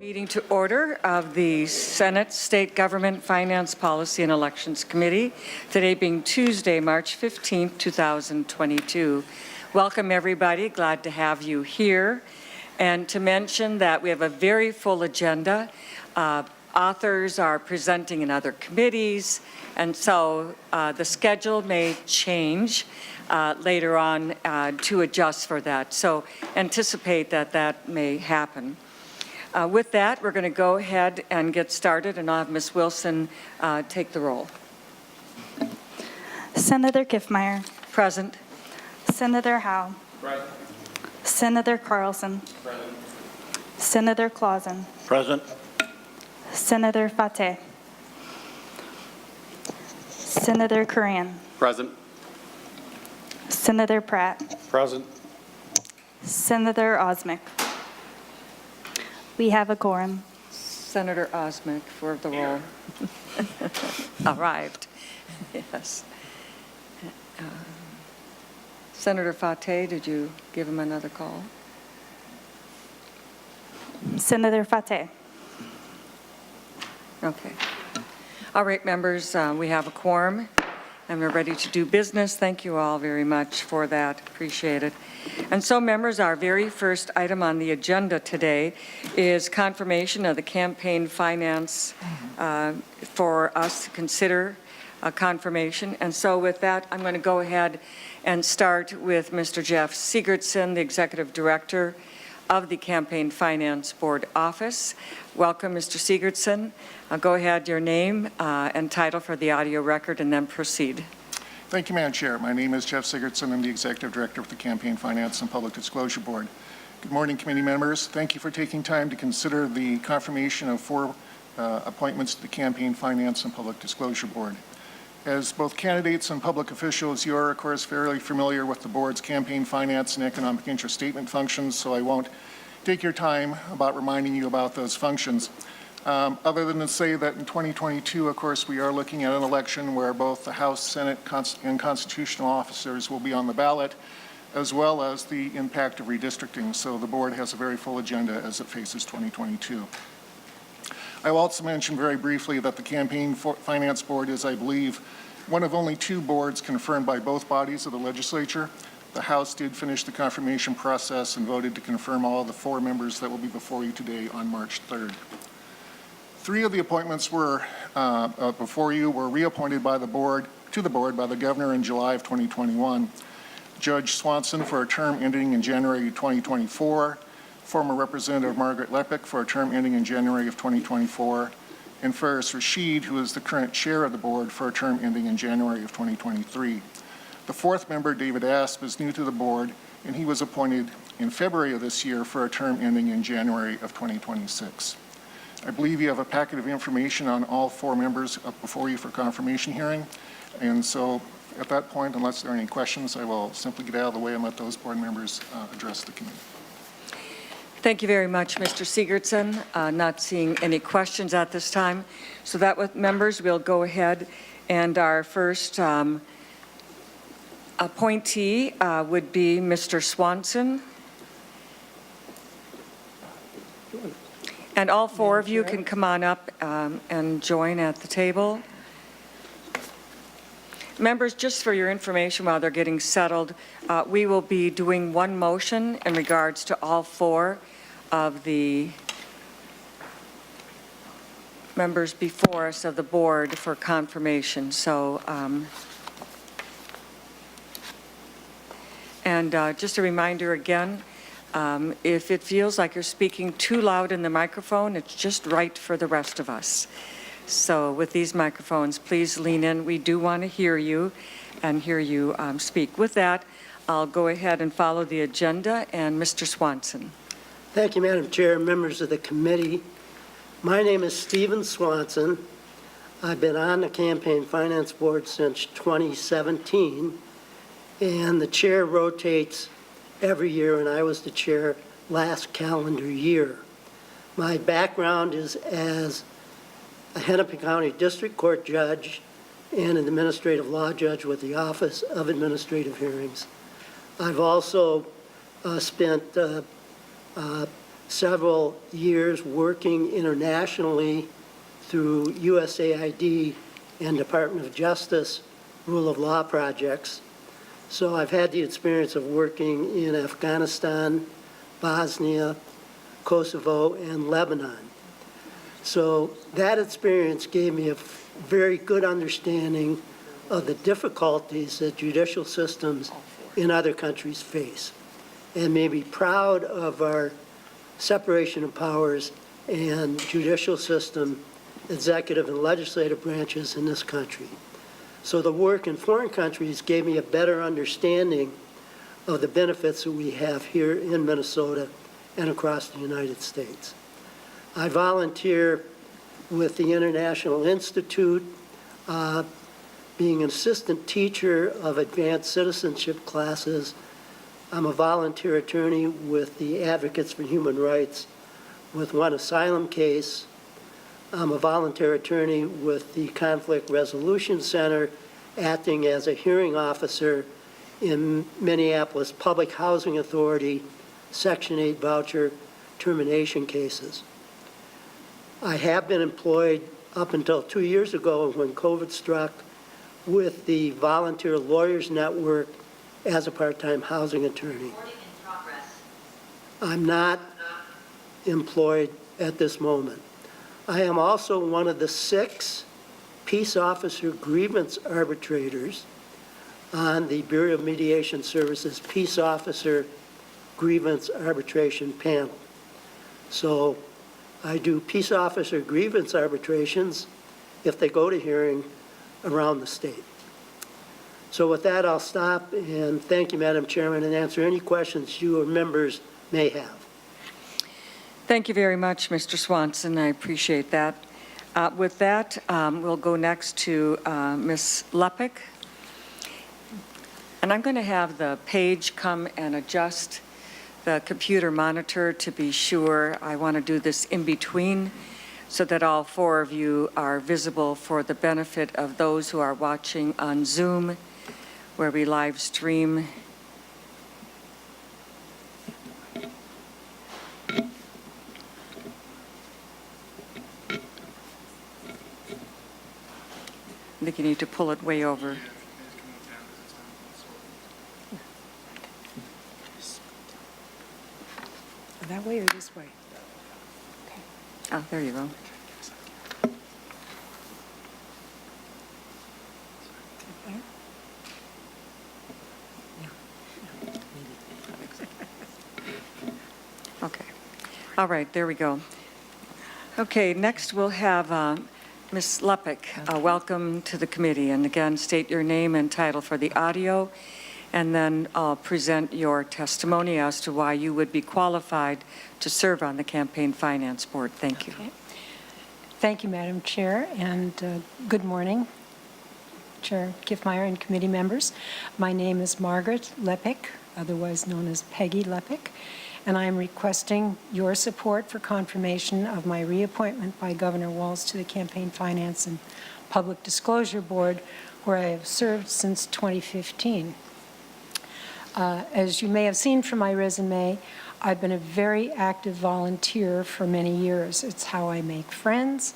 Meeting to order of the Senate State Government Finance Policy and Elections Committee, today being Tuesday, March 15, 2022. Welcome, everybody. Glad to have you here. And to mention that we have a very full agenda. Authors are presenting in other committees, and so the schedule may change later on to adjust for that. So anticipate that that may happen. With that, we're going to go ahead and get started, and I'll have Ms. Wilson take the roll. Senator Kiffmeyer. Present. Senator Howe. Present. Senator Carlson. Present. Senator Clausen. Present. Senator Fateh. Senator Curran. Present. Senator Pratt. Present. Senator Osmic. We have a quorum. Senator Osmic for the roll. Arrived. Yes. Senator Fateh, did you give him another call? Senator Fateh. Okay. All right, members, we have a quorum, and we're ready to do business. Thank you all very much for that. Appreciate it. And so, members, our very first item on the agenda today is confirmation of the campaign finance for us to consider a confirmation. And so with that, I'm going to go ahead and start with Mr. Jeff Sigurdson, the Executive Director of the Campaign Finance Board Office. Welcome, Mr. Sigurdson. Go ahead, your name and title for the audio record, and then proceed. Thank you, Madam Chair. My name is Jeff Sigurdson. I'm the Executive Director of the Campaign Finance and Public Disclosure Board. Good morning, committee members. Thank you for taking time to consider the confirmation of 4 appointments to the Campaign Finance and Public Disclosure Board. As both candidates and public officials, you are, of course, fairly familiar with the board's campaign finance and economic interest statement functions, so I won't take your time about reminding you about those functions. Other than to say that in 2022, of course, we are looking at an election where both the House, Senate, and constitutional officers will be on the ballot, as well as the impact of redistricting. So the board has a very full agenda as it faces 2022. I will also mention very briefly that the Campaign Finance Board is, I believe, one of only 2 boards confirmed by both bodies of the legislature. The House did finish the confirmation process and voted to confirm all of the 4 members that will be before you today on March 3rd. 3 of the appointments were before you were reappointed by the board to the board by the governor in July of 2021. Judge Swanson for a term ending in January 2024, former Representative Margaret Leppik for a term ending in January of 2024, and Faris Rashid, who is the current chair of the board, for a term ending in January of 2023. The 4th member, David Asp, is new to the board, and he was appointed in February of this year for a term ending in January of 2026. I believe you have a packet of information on all 4 members up before you for confirmation hearing. And so at that point, unless there are any questions, I will simply get out of the way and let those board members address the committee. Thank you very much, Mr. Sigurdson. Not seeing any questions at this time. So that with members, we'll go ahead, and our first appointee would be Mr. Swanson. And all 4 of you can come on up and join at the table. Members, just for your information while they're getting settled, we will be doing one motion in regards to all 4 of the members before us of the board for confirmation. So, just a reminder again, if it feels like you're speaking too loud in the microphone, it's just right for the rest of us. So with these microphones, please lean in. We do want to hear you and hear you speak. With that, I'll go ahead and follow the agenda, and Mr. Swanson. Thank you, Madam Chair, members of the committee. My name is Stephen Swanson. I've been on the Campaign Finance Board since 2017, and the chair rotates every year, and I was the chair last calendar year. My background is as a Hennepin County District Court judge and an administrative law judge with the Office of Administrative Hearings. I've also spent several years working internationally through USAID and Department of Justice rule of law projects. So I've had the experience of working in Afghanistan, Bosnia, Kosovo, and Lebanon. So that experience gave me a very good understanding of the difficulties that judicial systems in other countries face, and made me proud of our separation of powers and judicial system, executive and legislative branches in this country. So the work in foreign countries gave me a better understanding of the benefits that we have here in Minnesota and across the United States. I volunteer with the International Institute, being an assistant teacher of advanced citizenship classes. I'm a volunteer attorney with the Advocates for Human Rights with one asylum case. I'm a volunteer attorney with the Conflict Resolution Center, acting as a hearing officer in Minneapolis Public Housing Authority Section 8 voucher termination cases. I have been employed up until 2 years ago when COVID struck with the Volunteer Lawyers Network as a part-time housing attorney. I'm not employed at this moment. I am also one of the 6 peace officer grievance arbitrators on the Bureau of Mediation Services Peace Officer Grievance Arbitration Panel. So I do peace officer grievance arbitrations if they go to hearing around the state. So with that, I'll stop, and thank you, Madam Chairman, and answer any questions you or members may have. Thank you very much, Mr. Swanson. I appreciate that. With that, we'll go next to Ms. Leppik. And I'm going to have the page come and adjust the computer monitor to be sure. I want to do this in between so that all 4 of you are visible for the benefit of those who are watching on Zoom, where we live stream. I think you need to pull it way over. That way or this way? Oh, there you go. Okay. All right, there we go. Okay, next we'll have Ms. Leppik. Welcome to the committee. And again, state your name and title for the audio, and then present your testimony as to why you would be qualified to serve on the Campaign Finance Board. Thank you. Okay. Thank you, Madam Chair, and good morning, Chair Kiffmeyer and committee members. My name is Margaret Leppik, otherwise known as Peggy Leppik, and I am requesting your support for confirmation of my reappointment by Governor Walz to the Campaign Finance and Public Disclosure Board, where I have served since 2015. As you may have seen from my resume, I've been a very active volunteer for many years. It's how I make friends,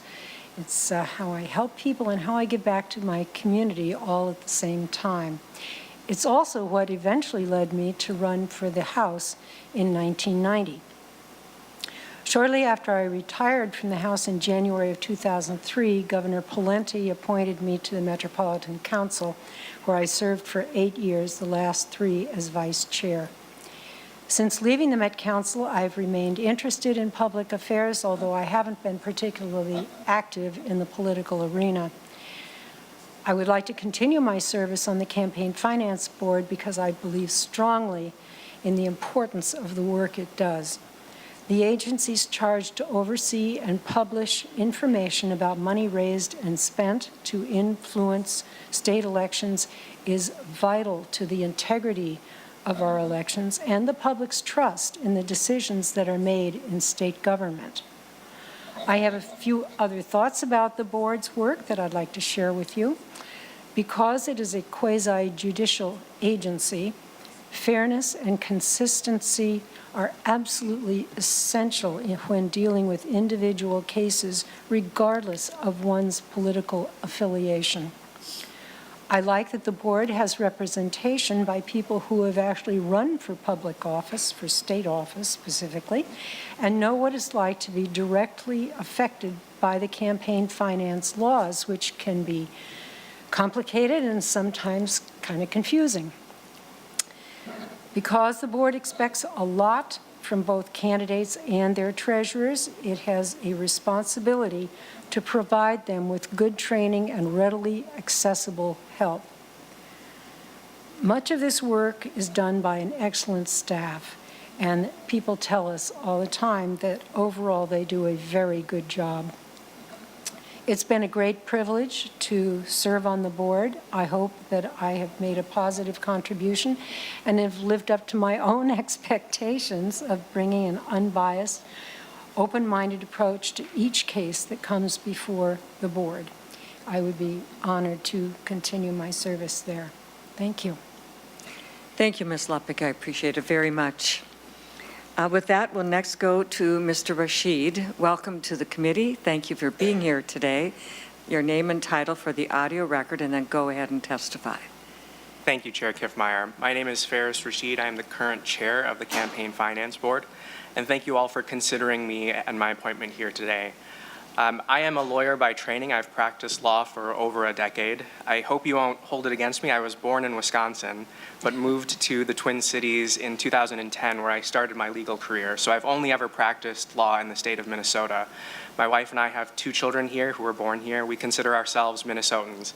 it's how I help people, and how I give back to my community all at the same time. It's also what eventually led me to run for the House in 1990. Shortly after I retired from the House in January of 2003, Governor Pawlenty appointed me to the Metropolitan Council, where I served for 8 years, the last 3 as vice chair. Since leaving the Met Council, I've remained interested in public affairs, although I haven't been particularly active in the political arena. I would like to continue my service on the Campaign Finance Board because I believe strongly in the importance of the work it does. The agency's charged to oversee and publish information about money raised and spent to influence state elections is vital to the integrity of our elections and the public's trust in the decisions that are made in state government. I have a few other thoughts about the board's work that I'd like to share with you. Because it is a quasi-judicial agency, Fairness and consistency are absolutely essential when dealing with individual cases, regardless of one's political affiliation. I like that the board has representation by people who have actually run for public office, for state office specifically, and know what it's like to be directly affected by the campaign finance laws, which can be complicated and sometimes kind of confusing. Because the board expects a lot from both candidates and their treasurers, it has a responsibility to provide them with good training and readily accessible help. Much of this work is done by an excellent staff, and people tell us all the time that overall they do a very good job. It's been a great privilege to serve on the board. I hope that I have made a positive contribution and have lived up to my own expectations of bringing an unbiased, open-minded approach to each case that comes before the board. I would be honored to continue my service there. Thank you. Thank you, Ms. Leppik. I appreciate it very much. With that, we'll next go to Mr. Rashid. Welcome to the committee. Thank you for being here today. Your name and title for the audio record, and then go ahead and testify. Thank you, Chair Kiffmeyer. My name is Faris Rashid. I am the current chair of the Campaign Finance Board, and thank you all for considering me and my appointment here today. I am a lawyer by training. I've practiced law for over a decade. I hope you won't hold it against me. I was born in Wisconsin, but moved to the Twin Cities in 2010, where I started my legal career. So I've only ever practiced law in the state of Minnesota. My wife and I have 2 children here who were born here. We consider ourselves Minnesotans.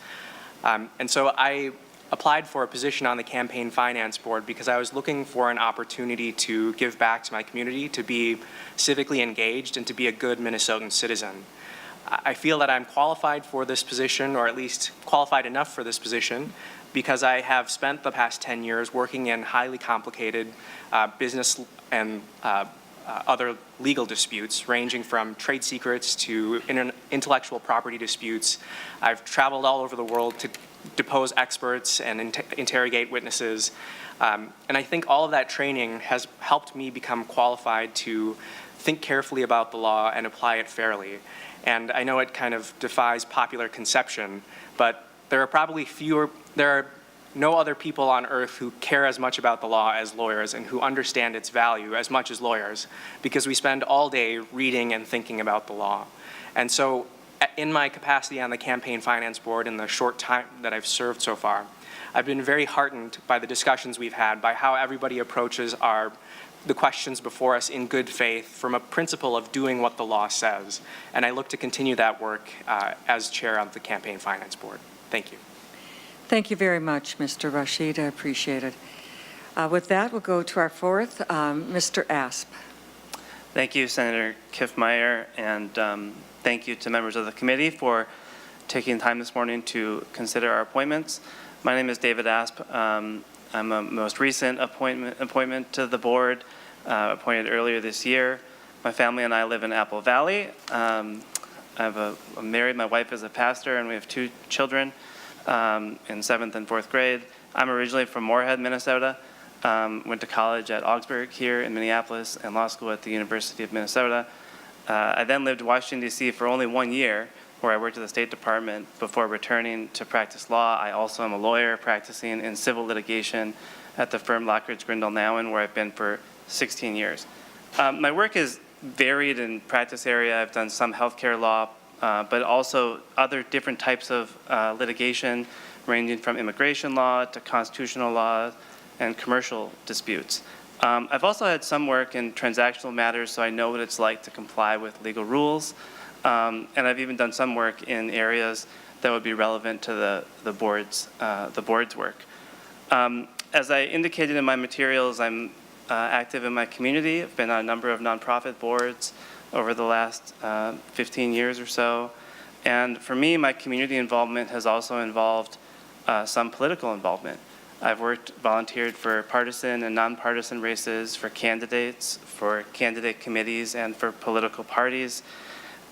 And so I applied for a position on the Campaign Finance Board because I was looking for an opportunity to give back to my community, to be civically engaged, and to be a good Minnesotan citizen. I feel that I'm qualified for this position, or at least qualified enough for this position, because I have spent the past 10 years working in highly complicated business and other legal disputes, ranging from trade secrets to intellectual property disputes. I've traveled all over the world to depose experts and interrogate witnesses. And I think all of that training has helped me become qualified to think carefully about the law and apply it fairly. And I know it kind of defies popular conception, but there are no other people on earth who care as much about the law as lawyers and who understand its value as much as lawyers, because we spend all day reading and thinking about the law. And so in my capacity on the Campaign Finance Board in the short time that I've served so far, I've been very heartened by the discussions we've had, by how everybody approaches the questions before us in good faith from a principle of doing what the law says. And I look to continue that work as chair of the Campaign Finance Board. Thank you. Thank you very much, Mr. Rashid. I appreciate it. With that, we'll go to our fourth, Mr. Asp. Thank you, Senator Kiffmeyer, and thank you to members of the committee for taking time this morning to consider our appointments. My name is David Asp. I'm a most recent appointment to the board, appointed earlier this year. My family and I live in Apple Valley. I'm married. My wife is a pastor, and we have 2 children in 7th and 4th grade. I'm originally from Moorhead, Minnesota. Went to college at Augsburg here in Minneapolis and law school at the University of Minnesota. I then lived in Washington, D.C. for only 1 year, where I worked at the State Department before returning to practice law. I also am a lawyer practicing in civil litigation at the firm Lockridge, Grindle, Nowen, where I've been for 16 years. My work is varied in practice area. I've done some healthcare law, but also other different types of litigation, ranging from immigration law to constitutional law and commercial disputes. I've also had some work in transactional matters, so I know what it's like to comply with legal rules. And I've even done some work in areas that would be relevant to the board's work. As I indicated in my materials, I'm active in my community. I've been on a number of nonprofit boards over the last 15 years or so. And for me, my community involvement has also involved some political involvement. I've volunteered for partisan and nonpartisan races, for candidates, for candidate committees, and for political parties.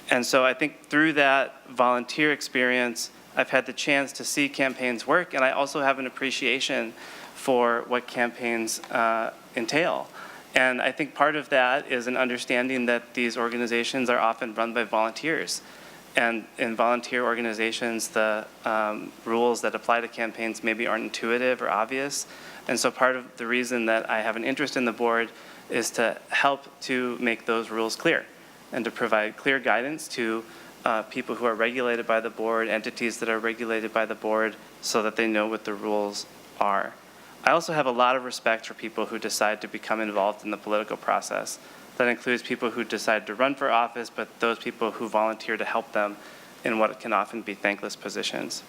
And so I think through that volunteer experience I've had the chance to see campaigns work, and I also have an appreciation for what campaigns entail. And I think part of that is an understanding that these organizations are often run by volunteers. And in volunteer organizations, the rules that apply to campaigns maybe aren't intuitive or obvious. And so part of the reason that I have an interest in the board is to help to make those rules clear and to provide clear guidance to people who are regulated by the board, entities that are regulated by the board, so that they know what the rules are. I also have a lot of respect for people who decide to become involved in the political process. That includes people who decide to run for office, but those people who volunteer to help them in what can often be thankless positions.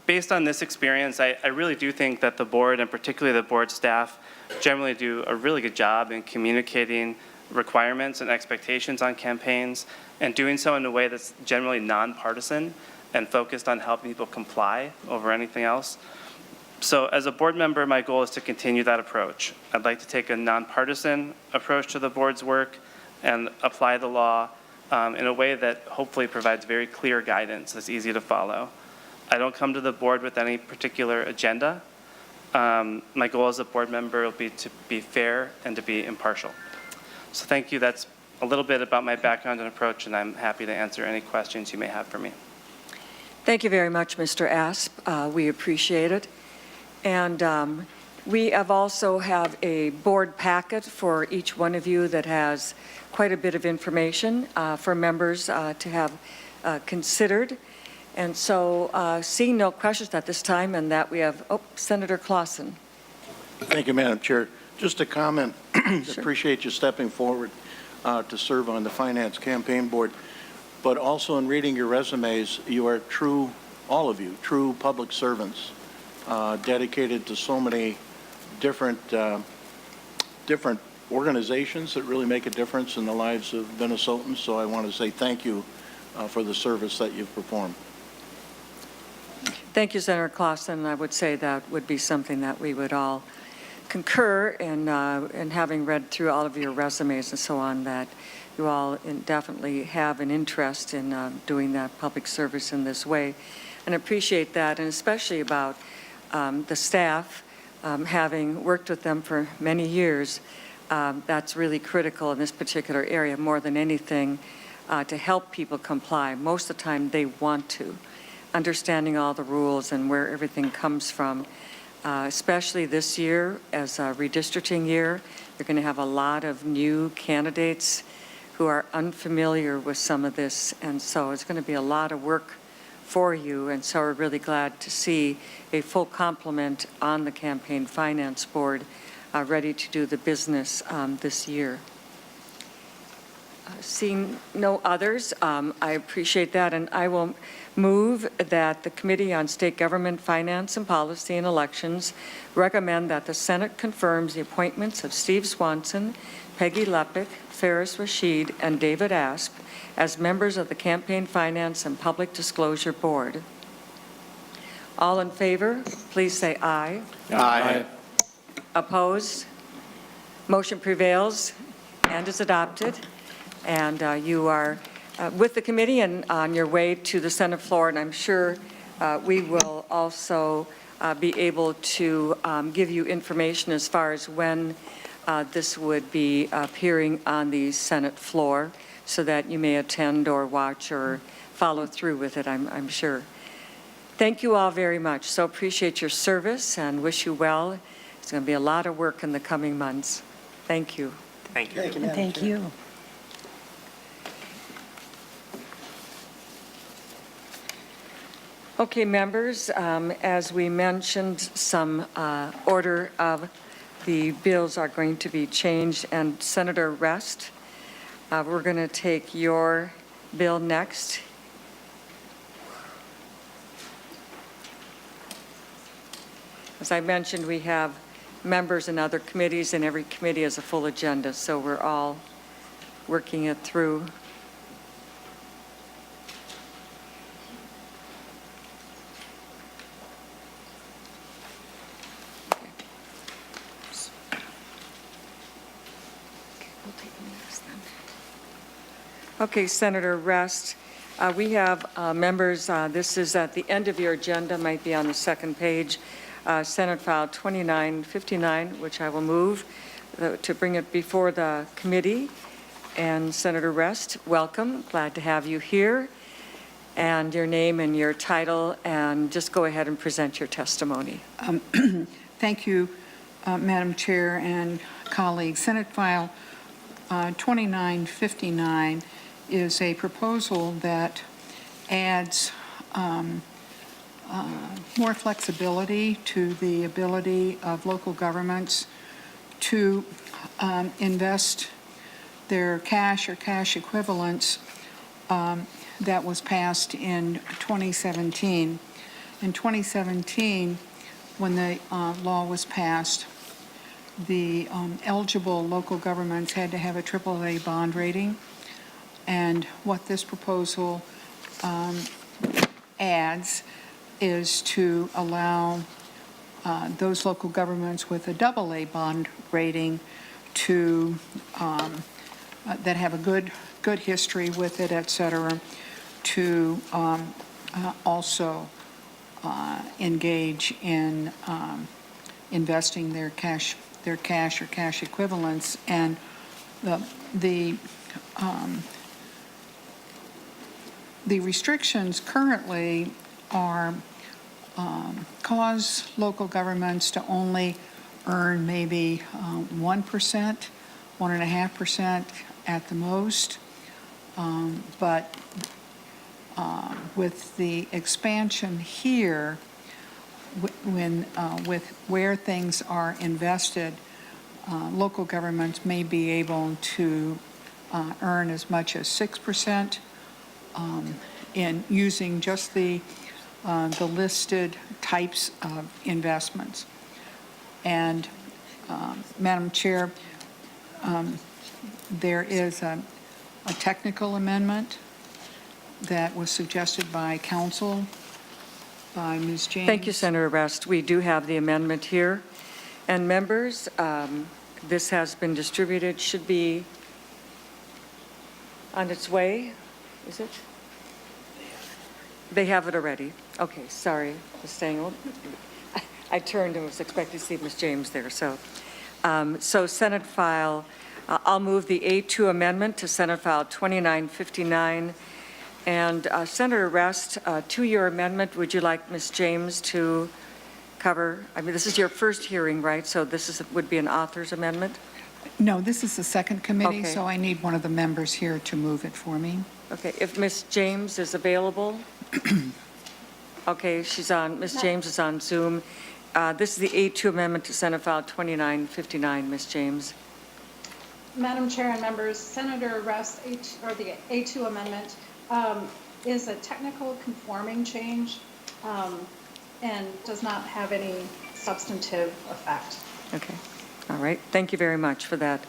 Based on this experience, I really do think that the board, and particularly the board staff, generally do a really good job in communicating requirements and expectations on campaigns, and doing so in a way that's generally nonpartisan and focused on helping people comply over anything else. So as a board member, my goal is to continue that approach. I'd like to take a nonpartisan approach to the board's work and apply the law in a way that hopefully provides very clear guidance that's easy to follow. I don't come to the board with any particular agenda. My goal as a board member will be to be fair and to be impartial. So thank you. That's a little bit about my background and approach, and I'm happy to answer any questions you may have for me. Thank you very much, Mr. Asp. We appreciate it. And we also have a board packet for each one of you that has quite a bit of information for members to have considered. And so seeing no questions at this time, and that we have, Senator Clausen. Thank you, Madam Chair. Just a comment. Sure. Appreciate you stepping forward to serve on the Finance Campaign Board. But also in reading your resumes, you are true, all of you, true public servants, dedicated to so many different organizations that really make a difference in the lives of Minnesotans. So I want to say thank you for the service that you've performed. Thank you, Senator Clausen. I would say that would be something that we would all concur in having read through all of your resumes and so on, that you all definitely have an interest in doing that public service in this way, and appreciate that, and especially about the staff, having worked with them for many years. That's really critical in this particular area more than anything, to help people comply. Most of the time they want to, understanding all the rules and where everything comes from. Especially this year, as a redistricting year, you're going to have a lot of new candidates who are unfamiliar with some of this, and so it's going to be a lot of work for you, and so we're really glad to see a full complement on the Campaign Finance Board ready to do the business this year. Seeing no others, I appreciate that, and I will move that the Committee on State Government, Finance and Policy and Elections recommend that the Senate confirms the appointments of Steve Swanson, Peggy Leppik, Faris, Rashid, and David Asp as members of the Campaign Finance and Public Disclosure Board. All in favor, please say aye. Aye. Opposed? Motion prevails and is adopted. And you are with the committee and on your way to the Senate floor, and I'm sure we will also be able to give you information as far as when this would be appearing on the Senate floor, so that you may attend or watch or follow through with it, I'm sure. Thank you all very much. So appreciate your service and wish you well. It's going to be a lot of work in the coming months. Thank you. Thank you. Madam Thank Chair. you. Okay, members, as we mentioned, some order of the bills are going to be changed, and Senator Rest, we're going to take your bill next. As I mentioned, we have members in other committees, and every committee has a full agenda, so we're all working it through. Okay, Senator Rest, We have members, this is at the end of your agenda, might be on the second page, Senate File 2959, which I will move to bring it before the committee. And Senator Rest, welcome. Glad to have you here. And your name and your title, and just go ahead and present your testimony. Thank you, Madam Chair and colleagues. Senate File 2959 is a proposal that adds more flexibility to the ability of local governments to invest their cash or cash equivalents that was passed in 2017. In 2017, when the law was passed, the eligible local governments had to have a AAA bond rating. And what this proposal adds is to allow those local governments with a AA bond rating to that have a good history with it, et cetera, to also engage in investing their cash or cash equivalents. And the restrictions currently are cause local governments to only earn maybe 1%, 1.5% at the most. But with the expansion here, with where things are invested, local governments may be able to earn as much as 6% in using just the listed types of investments. And Madam Chair, there is a technical amendment that was suggested by council, by Ms. James. Thank you, Senator Rest. We do have the amendment here. And members, this has been distributed, should be on its way, is it? They have it already. Okay, sorry, Ms. Stengel. I turned and was expecting to see Ms. James there. So Senate File, I'll move the A2 amendment to Senate File 2959. And Senator Rest, to your amendment, would you like Ms. James to cover? I mean, this is your first hearing, right? So this would be an author's amendment? No, this is the second committee, Okay. so I need one of the members here to move it for me. Okay, if Ms. James is available. Okay, she's on, Ms. James is on Zoom. This is the A2 amendment to Senate File 2959, Ms. James. Madam Chair and members, Senator Rest, the A2 amendment is a technical conforming change and does not have any substantive effect. Okay, all right. Thank you very much for that.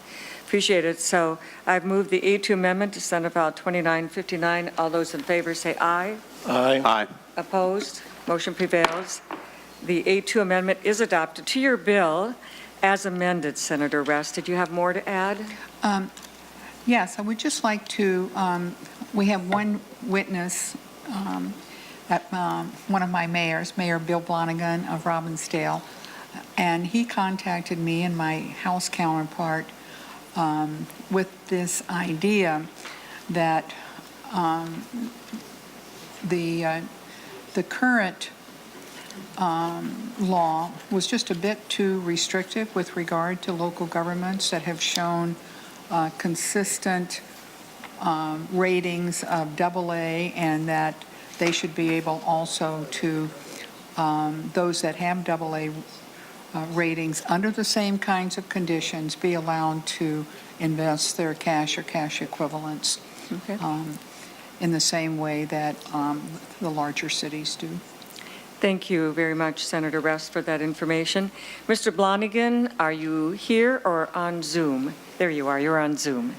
Appreciate it. So I've moved the A2 amendment to Senate File 2959. All those in favor say aye. Aye. Aye. Opposed? Motion prevails. The A2 amendment is adopted. To your bill, as amended, Senator Rest, did you have more to add? Yes, I would just like to, we have one witness at one of my mayors, Mayor Bill Blonigan of Robbinsdale, and he contacted me and my House counterpart with this idea that the current law was just a bit too restrictive with regard to local governments that have shown consistent ratings of AA, and that they should be able also to, those that have AA ratings under the same kinds of conditions, be allowed to invest their cash or cash equivalents Okay. in the same way that the larger cities do. Thank you very much, Senator Rest, for that information. Mr. Blonigan, are you here or on Zoom? There you are, you're on Zoom.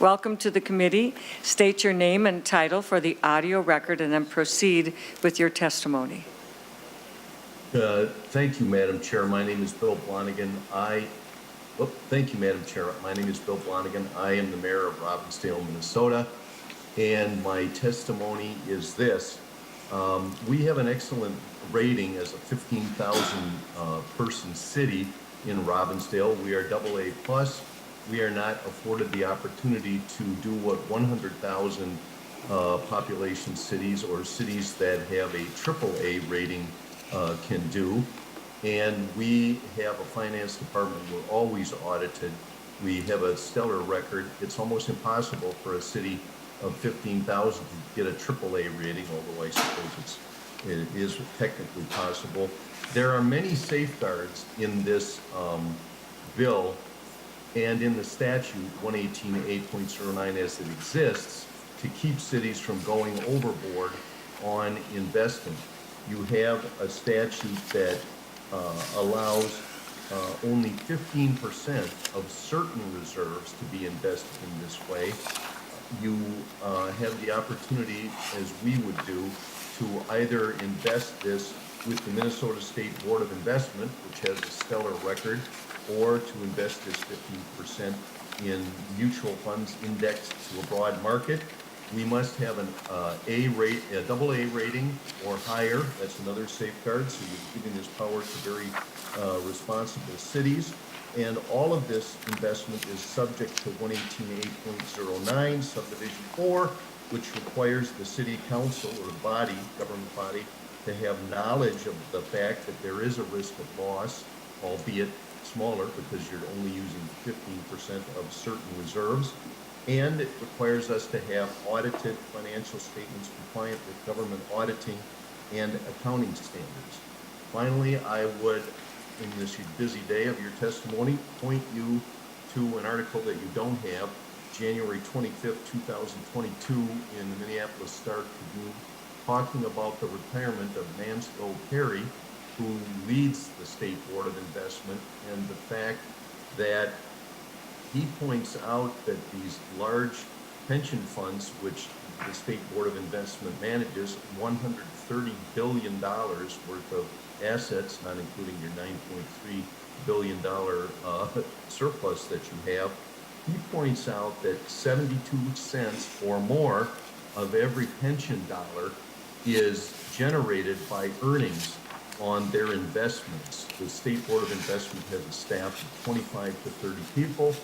Welcome to the committee. State your name and title for the audio record and then proceed with your testimony. Thank you, Madam Chair. My name is Bill Blonigan. Thank you, Madam Chair. My name is Bill Blonigan. I am the mayor of Robbinsdale, Minnesota. And my testimony is this. We have an excellent rating as a 15,000 person city in Robbinsdale. We are AA plus. We are not afforded the opportunity to do what 100,000 population cities or cities that have a AAA rating can do. And we have a finance department. We're always audited. We have a stellar record. It's almost impossible for a city of 15,000 to get a AAA rating, although I suppose it is technically possible. There are many safeguards in this bill and in the statute 118A.09 as it exists to keep cities from going overboard on investment. You have a statute that allows only 15% of certain reserves to be invested in this way. You have the opportunity, as we would do, to either invest this with the Minnesota State Board of Investment, which has a stellar record, or to invest this 15% in mutual funds indexed to a broad market. We must have an AA rating or higher. That's another safeguard. So you're giving this power to very responsible cities. And all of this investment is subject to 118A.09, subdivision 4, which requires the city council or body, government body, to have knowledge of the fact that there is a risk of loss, albeit smaller because you're only using 15% of certain reserves. And it requires us to have audited financial statements compliant with government auditing and accounting standards. Finally, I would, in this busy day of your testimony, point you to an article that you don't have, January 25th, 2022, in the Minneapolis Star-Tribune, talking about the retirement of Mansfield Perry, who leads the State Board of Investment, and the fact that he points out that these large pension funds, which the State Board of Investment manages, $130 billion worth of assets, not including your $9.3 billion surplus that you have. He points out that 72 cents or more of every pension dollar is generated by earnings on their investments. The State Board of Investment has a staff of 25 to 30 people.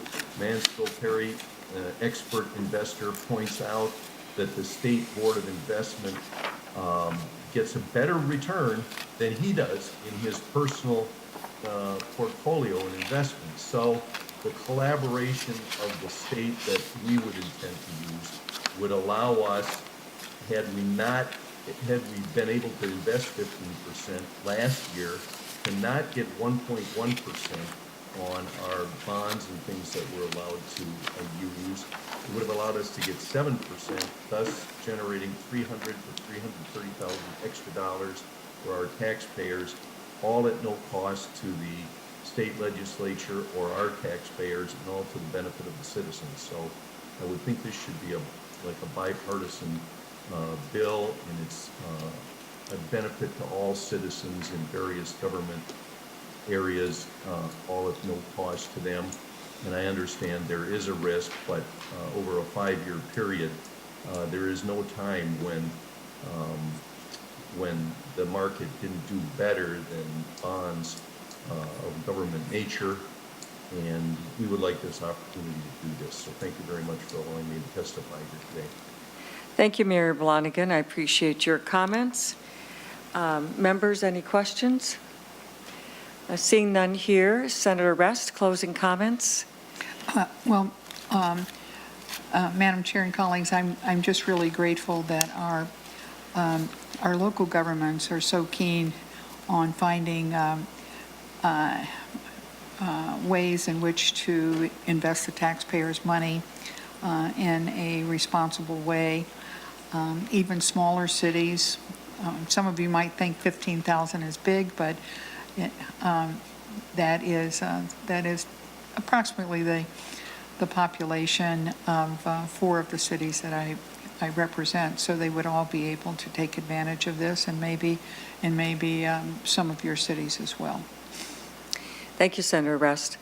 Mansfield Perry, an expert investor, points out that the State Board of Investment gets a better return than he does in his personal portfolio and investments. So the collaboration of the state that we would intend to use would allow us, had we been able to invest 15% last year, to not get 1.1% on our bonds and things that we're allowed to use. It would have allowed us to get 7%, thus generating $300,000 to $330,000 extra dollars for our taxpayers, all at no cost to the state legislature or our taxpayers, and all to the benefit of the citizens. So I would think this should be like a bipartisan bill, and it's a benefit to all citizens in various government areas, all at no cost to them. And I understand there is a risk, but over a 5-year period, there is no time when the market didn't do better than bonds of government nature, and we would like this opportunity to do this. So thank you very much for allowing me to testify here today. Thank you, Mayor Blonigan. I appreciate your comments. Members, any questions? Seeing none here, Senator Rest, closing comments. Madam Chair and colleagues, I'm just really grateful that our local governments are so keen on finding ways in which to invest the taxpayers' money in a responsible way. Even smaller cities, some of you might think 15,000 is big, but that is approximately the population of 4 of the cities that I represent. So they would all be able to take advantage of this, and maybe some of your cities as well. Thank you, Senator Rest.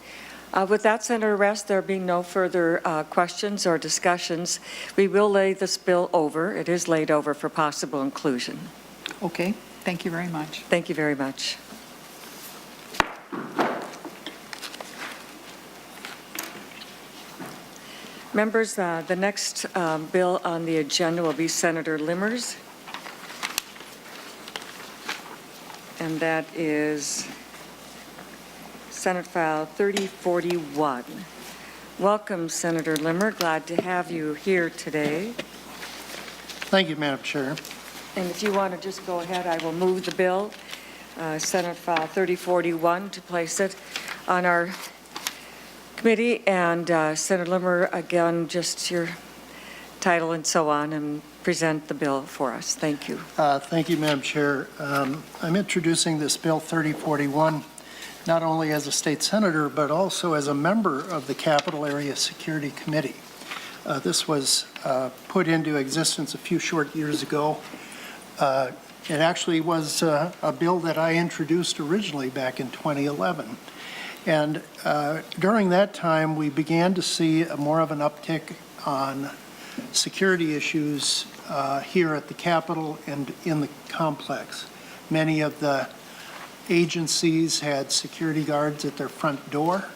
With that, Senator Rest, there being no further questions or discussions, we will lay this bill over. It is laid over for possible inclusion. Okay, thank you very much. Thank you very much. Members, the next bill on the agenda will be Senator Limmer's. And that is Senate File 3041. Welcome, Senator Limmer. Glad to have you here today. Thank you, Madam Chair. And if you want to just go ahead, I will move the bill, Senate File 3041, to place it on our committee. And Senator Limmer, again, just your title and so on, and present the bill for us. Thank you. Thank you, Madam Chair. I'm introducing this Bill 3041 not only as a state senator, but also as a member of the Capital Area Security Committee. This was put into existence a few short years ago. It actually was a bill that I introduced originally back in 2011. And during that time, we began to see more of an uptick on security issues here at the Capitol and in the complex. Many of the agencies had security guards at their front door.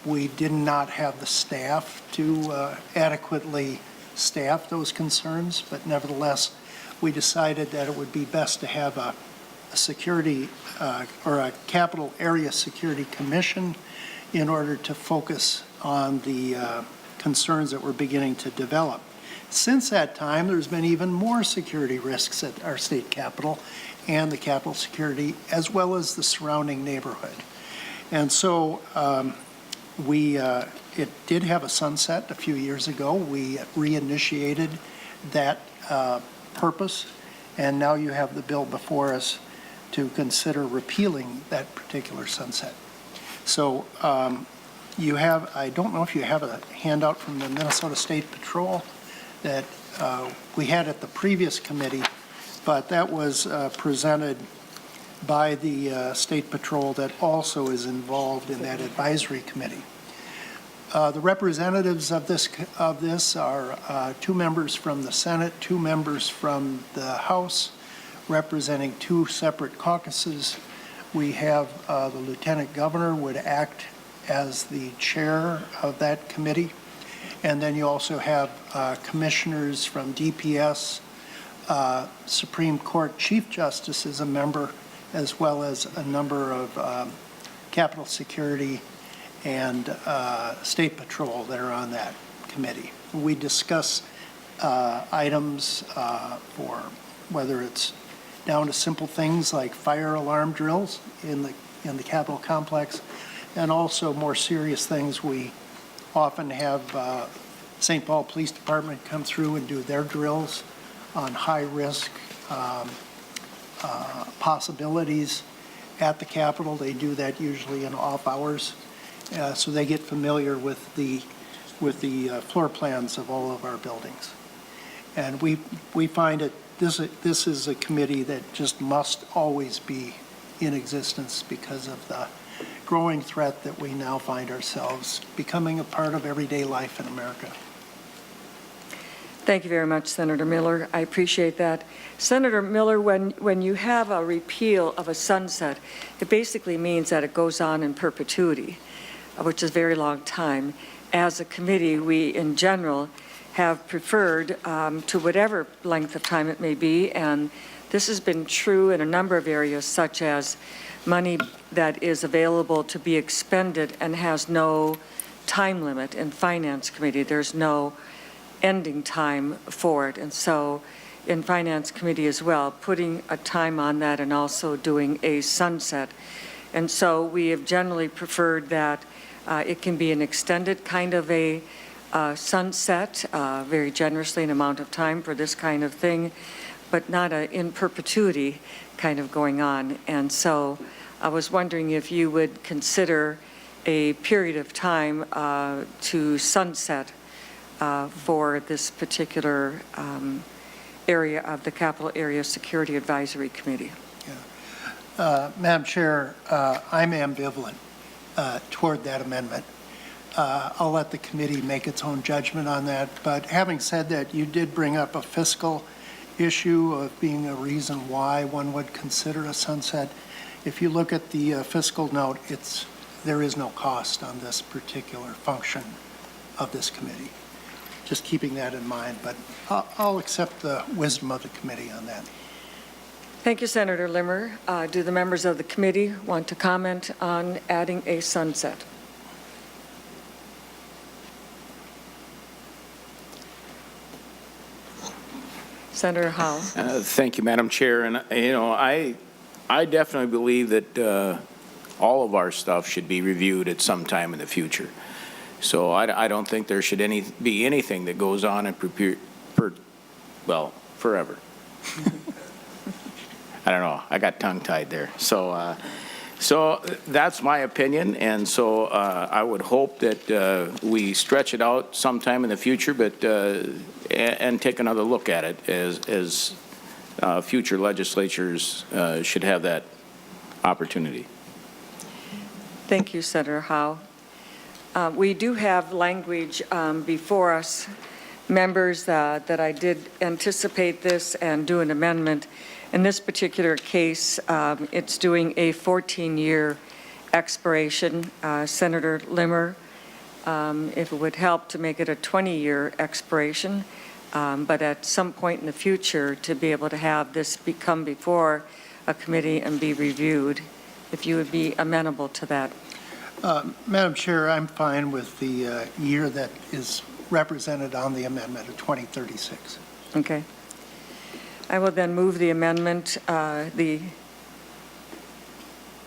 We did not have the staff to adequately staff those concerns, but nevertheless, we decided that it would be best to have a security or a Capital Area Security Commission in order to focus on the concerns that were beginning to develop. Since that time, there's been even more security risks at our state capitol and the Capitol security, as well as the surrounding neighborhood. And so it did have a sunset a few years ago. We reinitiated that purpose, and now you have the bill before us to consider repealing that particular sunset. So you have, I don't know if you have a handout from the Minnesota State Patrol that we had at the previous committee, but that was presented by the State Patrol that also is involved in that advisory committee. The representatives of this are 2 members from the Senate, 2 members from the House, representing 2 separate caucuses. We have the Lieutenant Governor would act as the chair of that committee. And then you also have commissioners from DPS, Supreme Court Chief Justice is a member, as well as a number of Capitol Security and State Patrol that are on that committee. We discuss items for whether it's down to simple things like fire alarm drills in the Capitol complex, and also more serious things. We often have St. Paul Police Department come through and do their drills on high-risk possibilities at the Capitol. They do that usually in off hours, so they get familiar with the floor plans of all of our buildings. And we find that this is a committee that just must always be in existence because of the growing threat that we now find ourselves becoming a part of everyday life in America. Thank you very much, Senator Miller. I appreciate that. Senator Miller, when you have a repeal of a sunset, it basically means that it goes on in perpetuity, which is a very long time. As a committee, we in general have preferred to whatever length of time it may be, and this has been true in a number of areas, such as money that is available to be expended and has no time limit in Finance Committee. There's no ending time for it. And so in Finance Committee as well, putting a time on that and also doing a sunset. And so we have generally preferred that it can be an extended kind of a sunset, very generously an amount of time for this kind of thing, but not a in perpetuity kind of going on. And so I was wondering if you would consider a period of time to sunset for this particular area of the Capital Area Security Advisory Committee. Madam Chair, I'm ambivalent. toward that amendment. I'll let the committee make its own judgment on that. But having said that, you did bring up a fiscal issue of being a reason why one would consider a sunset. If you look at the fiscal note, there is no cost on this particular function of this committee. Just keeping that in mind, but I'll accept the wisdom of the committee on that. Thank you, Senator Limmer. Do the members of the committee want to comment on adding a sunset? Senator Howe. Thank you, Madam Chair. And, I definitely believe that all of our stuff should be reviewed at some time in the future. So I don't think there should be anything that goes on and forever. I don't know. I got tongue-tied there. So that's my opinion. And so I would hope that we stretch it out sometime in the future, but and take another look at it as future legislatures should have that opportunity. Thank you, Senator Howe. We do have language before us, members, that I did anticipate this and do an amendment. In this particular case, it's doing a 14-year expiration. Senator Limmer, if it would help to make it a 20-year expiration, but at some point in the future to be able to have this come before a committee and be reviewed, if you would be amenable to that. Madam Chair, I'm fine with the year that is represented on the amendment of 2036. Okay. I will then move the amendment. The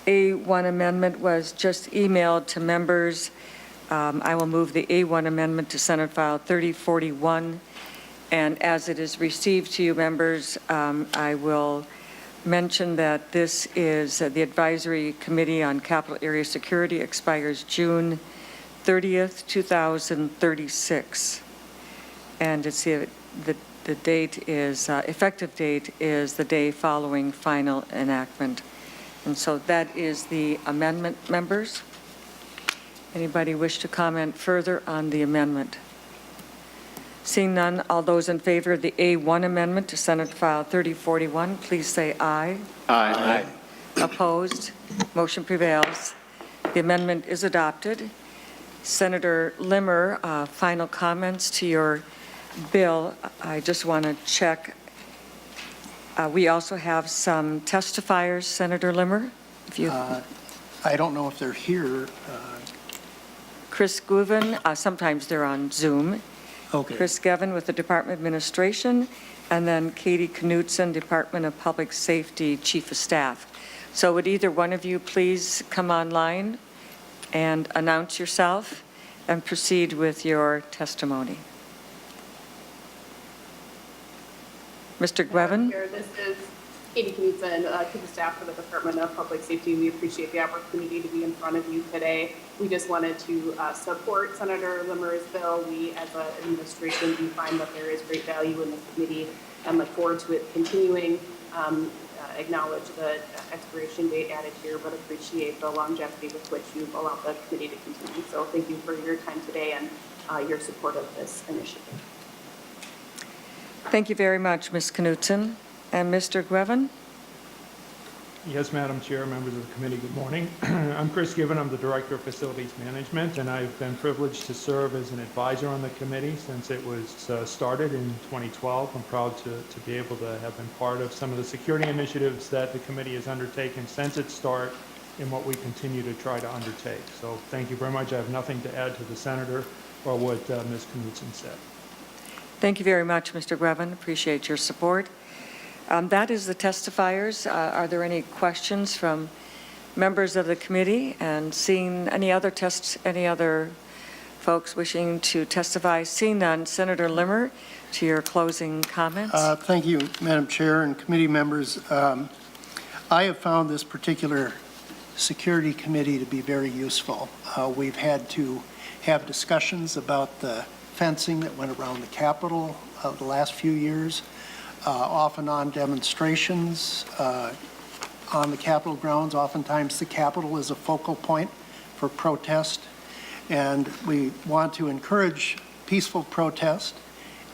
A1 amendment was just emailed to members. I will move the A1 amendment to Senate File 3041. And as it is received to you, members, I will mention that this is the Advisory Committee on Capital Area Security, expires June 30th, 2036. And it's the date is, effective date is the day following final enactment. And so that is the amendment, members. Anybody wish to comment further on the amendment? Seeing none, all those in favor of the A1 amendment to Senate File 3041, please say aye. Aye. Opposed? Motion prevails. The amendment is adopted. Senator Limmer, final comments to your bill. I just want to check. We also have some testifiers, Senator Limmer. If you, I don't know if they're here. Chris Guven, sometimes they're on Zoom. Okay. Chris Gavin with the Department of Administration, and then Katie Knutson, Department of Public Safety, Chief of Staff. So would either one of you please come online and announce yourself and proceed with your testimony? Mr. Gwevin? This is Katie Knutson, Chief of Staff for the Department of Public Safety. We appreciate the opportunity to be in front of you today. We just wanted to support Senator Limmer's bill. We, as an administration, do find that there is great value in the committee and look forward to it continuing. Acknowledge the expiration date added here, but appreciate the longevity with which you've allowed the committee to continue. So thank you for your time today and your support of this initiative. Thank you very much, Ms. Knutson. And Mr. Gwevin? Yes, Madam Chair, members of the committee, good morning. I'm Chris Given. I'm the Director of Facilities Management, and I've been privileged to serve as an advisor on the committee since it was started in 2012. I'm proud to be able to have been part of some of the security initiatives that the committee has undertaken since its start and what we continue to try to undertake. So thank you very much. I have nothing to add to the Senator or what Ms. Knutson said. Thank you very much, Mr. Gwevin. Appreciate your support. That is the testifiers. Are there any questions from members of the committee? And seeing any other folks wishing to testify? Seeing none, Senator Limmer, to your closing comments. Thank you, Madam Chair and committee members. I have found this particular security committee to be very useful. We've had to have discussions about the fencing that went around the Capitol the last few years. Off and on demonstrations on the Capitol grounds. Oftentimes the Capitol is a focal point for protest. And we want to encourage peaceful protest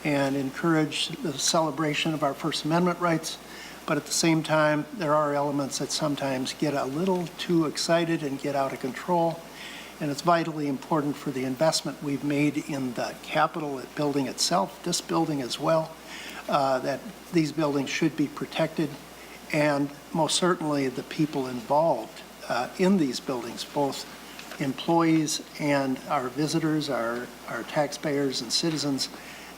and encourage the celebration of our First Amendment rights. But at the same time, there are elements that sometimes get a little too excited and get out of control. And it's vitally important for the investment we've made in the Capitol building itself, this building as well, that these buildings should be protected. And most certainly the people involved in these buildings, both employees and our visitors, our taxpayers and citizens,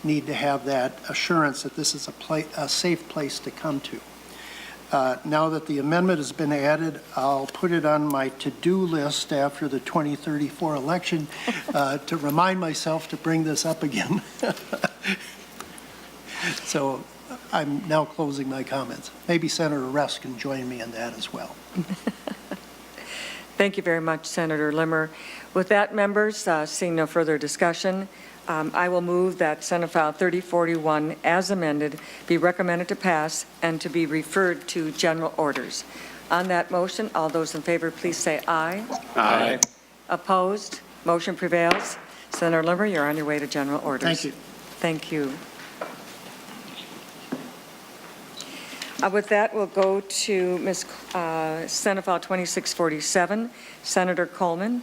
need to have that assurance that this is a safe place to come to. Now that the amendment has been added, I'll put it on my to-do list after the 2034 election to remind myself to bring this up again. So I'm now closing my comments. Maybe Senator Rest can join me in that as well. Thank you very much, Senator Limmer. With that, members, seeing no further discussion, I will move that Senate File 3041 as amended be recommended to pass and to be referred to general orders. On that motion, all those in favor, please say aye. Aye. Opposed? Motion prevails. Senator Limmer, you're on your way to general orders. Thank you. Thank you. With that, we'll go to Senate File 2647, Senator Coleman.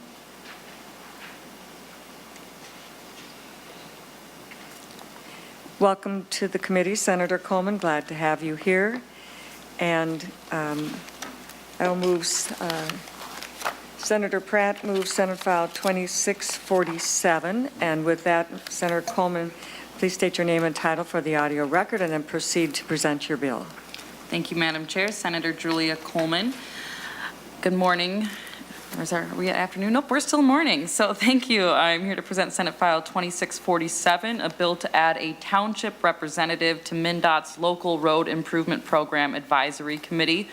Welcome to the committee, Senator Coleman. Glad to have you here. And I'll move, Senator Pratt moves Senate File 2647. And with that, Senator Coleman, please state your name and title for the audio record and then proceed to present your bill. Thank you, Madam Chair. Senator Julia Coleman. Good morning. Are we at afternoon? Nope, we're still morning. So thank you. I'm here to present Senate File 2647, a bill to add a township representative to MnDOT's Local Road Improvement Program Advisory Committee.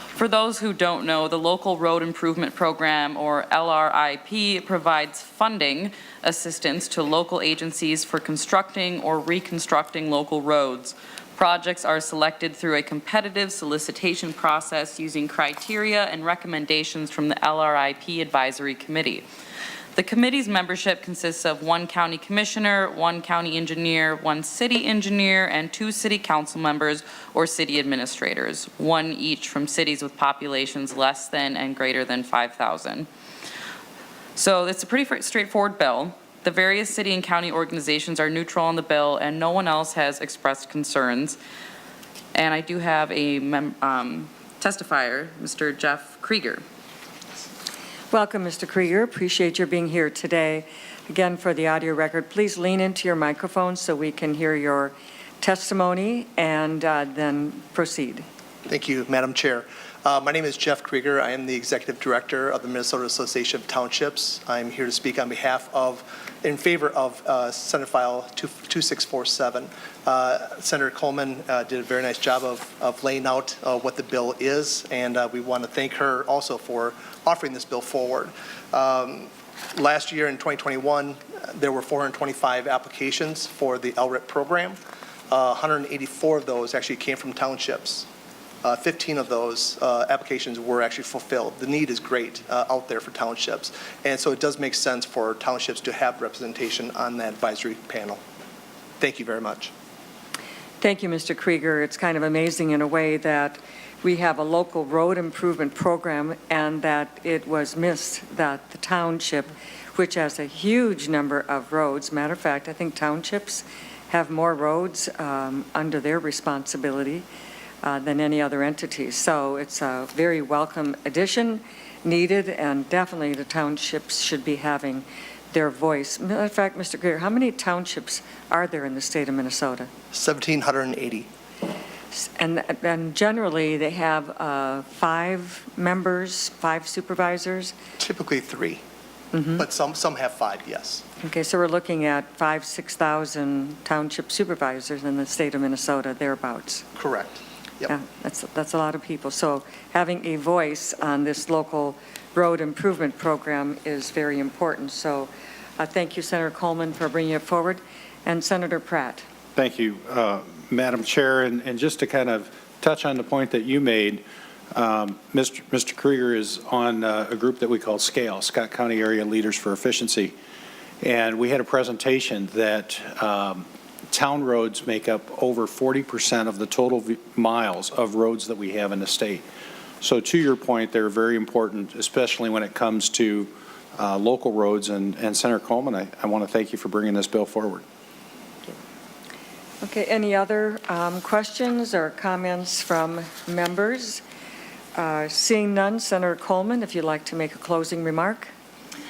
For those who don't know, the Local Road Improvement Program, or LRIP, provides funding assistance to local agencies for constructing or reconstructing local roads. Projects are selected through a competitive solicitation process using criteria and recommendations from the LRIP Advisory Committee. The committee's membership consists of 1 county commissioner, 1 county engineer, 1 city engineer, and 2 city council members or city administrators, 1 each from cities with populations less than and greater than 5,000. So it's a pretty straightforward bill. The various city and county organizations are neutral on the bill, and no one else has expressed concerns. And I do have a testifier, Mr. Jeff Krieger. Welcome, Mr. Krieger. Appreciate your being here today. Again, for the audio record, please lean into your microphone so we can hear your testimony and then proceed. Thank you, Madam Chair. My name is Jeff Krieger. I am the Executive Director of the Minnesota Association of Townships. I'm here to speak on behalf of, in favor of Senate File 2647. Senator Coleman did a very nice job of laying out what the bill is, and we want to thank her also for offering this bill forward. Last year in 2021, there were 425 applications for the LRIP program. 184 of those actually came from townships. 15 of those applications were actually fulfilled. The need is great out there for townships, and so it does make sense for townships to have representation on that advisory panel. Thank you very much. Thank you, Mr. Krieger. It's kind of amazing in a way that we have a local road improvement program and that it was missed that the township, which has a huge number of roads, matter of fact, I think townships have more roads under their responsibility than any other entity. So it's a very welcome addition, needed, and definitely the townships should be having their voice. Matter of fact, Mr. Krieger, how many townships are there in the state of Minnesota? 1,780. And generally, they have 5 members, 5 supervisors? Typically 3, but some have 5, yes. Okay, so we're looking at 5,000 to 6,000 township supervisors in the state of Minnesota, thereabouts. Correct. Yep. Yeah, that's a lot of people. So having a voice on this local road improvement program is very important. So thank you, Senator Coleman, for bringing it forward. And Senator Pratt. Thank you, Madam Chair. And just to kind of touch on the point that you made, Mr. Krieger is on a group that we call SCALE, Scott County Area Leaders for Efficiency. And we had a presentation that town roads make up over 40% of the total miles of roads that we have in the state. So to your point, they're very important, especially when it comes to local roads. And Senator Coleman, I want to thank you for bringing this bill forward. Okay, any other questions or comments from members? Seeing none, Senator Coleman, if you'd like to make a closing remark.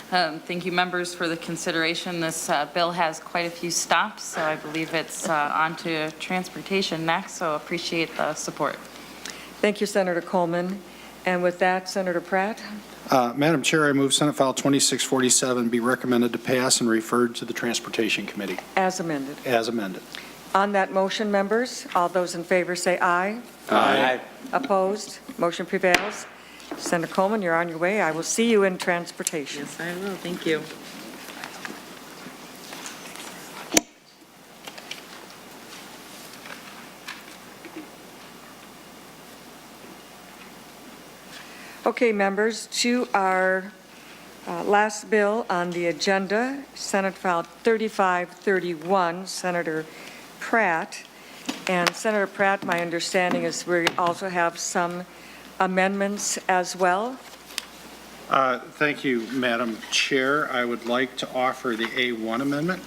Thank you, members, for the consideration. This bill has quite a few stops, so I believe it's on to transportation next, so appreciate the support. Thank you, Senator Coleman. And with that, Senator Pratt. Madam Chair, I move Senate File 2647 be recommended to pass and referred to the Transportation Committee. As amended. As amended. On that motion, members, all those in favor say aye. Aye. Opposed? Motion prevails. Senator Coleman, you're on your way. I will see you in transportation. Yes, I will. Thank you. Okay, members, to our last bill on the agenda, Senate File 3531, Senator Pratt. And Senator Pratt, my understanding is we also have some amendments as well. Thank you, Madam Chair. I would like to offer the A1 amendment.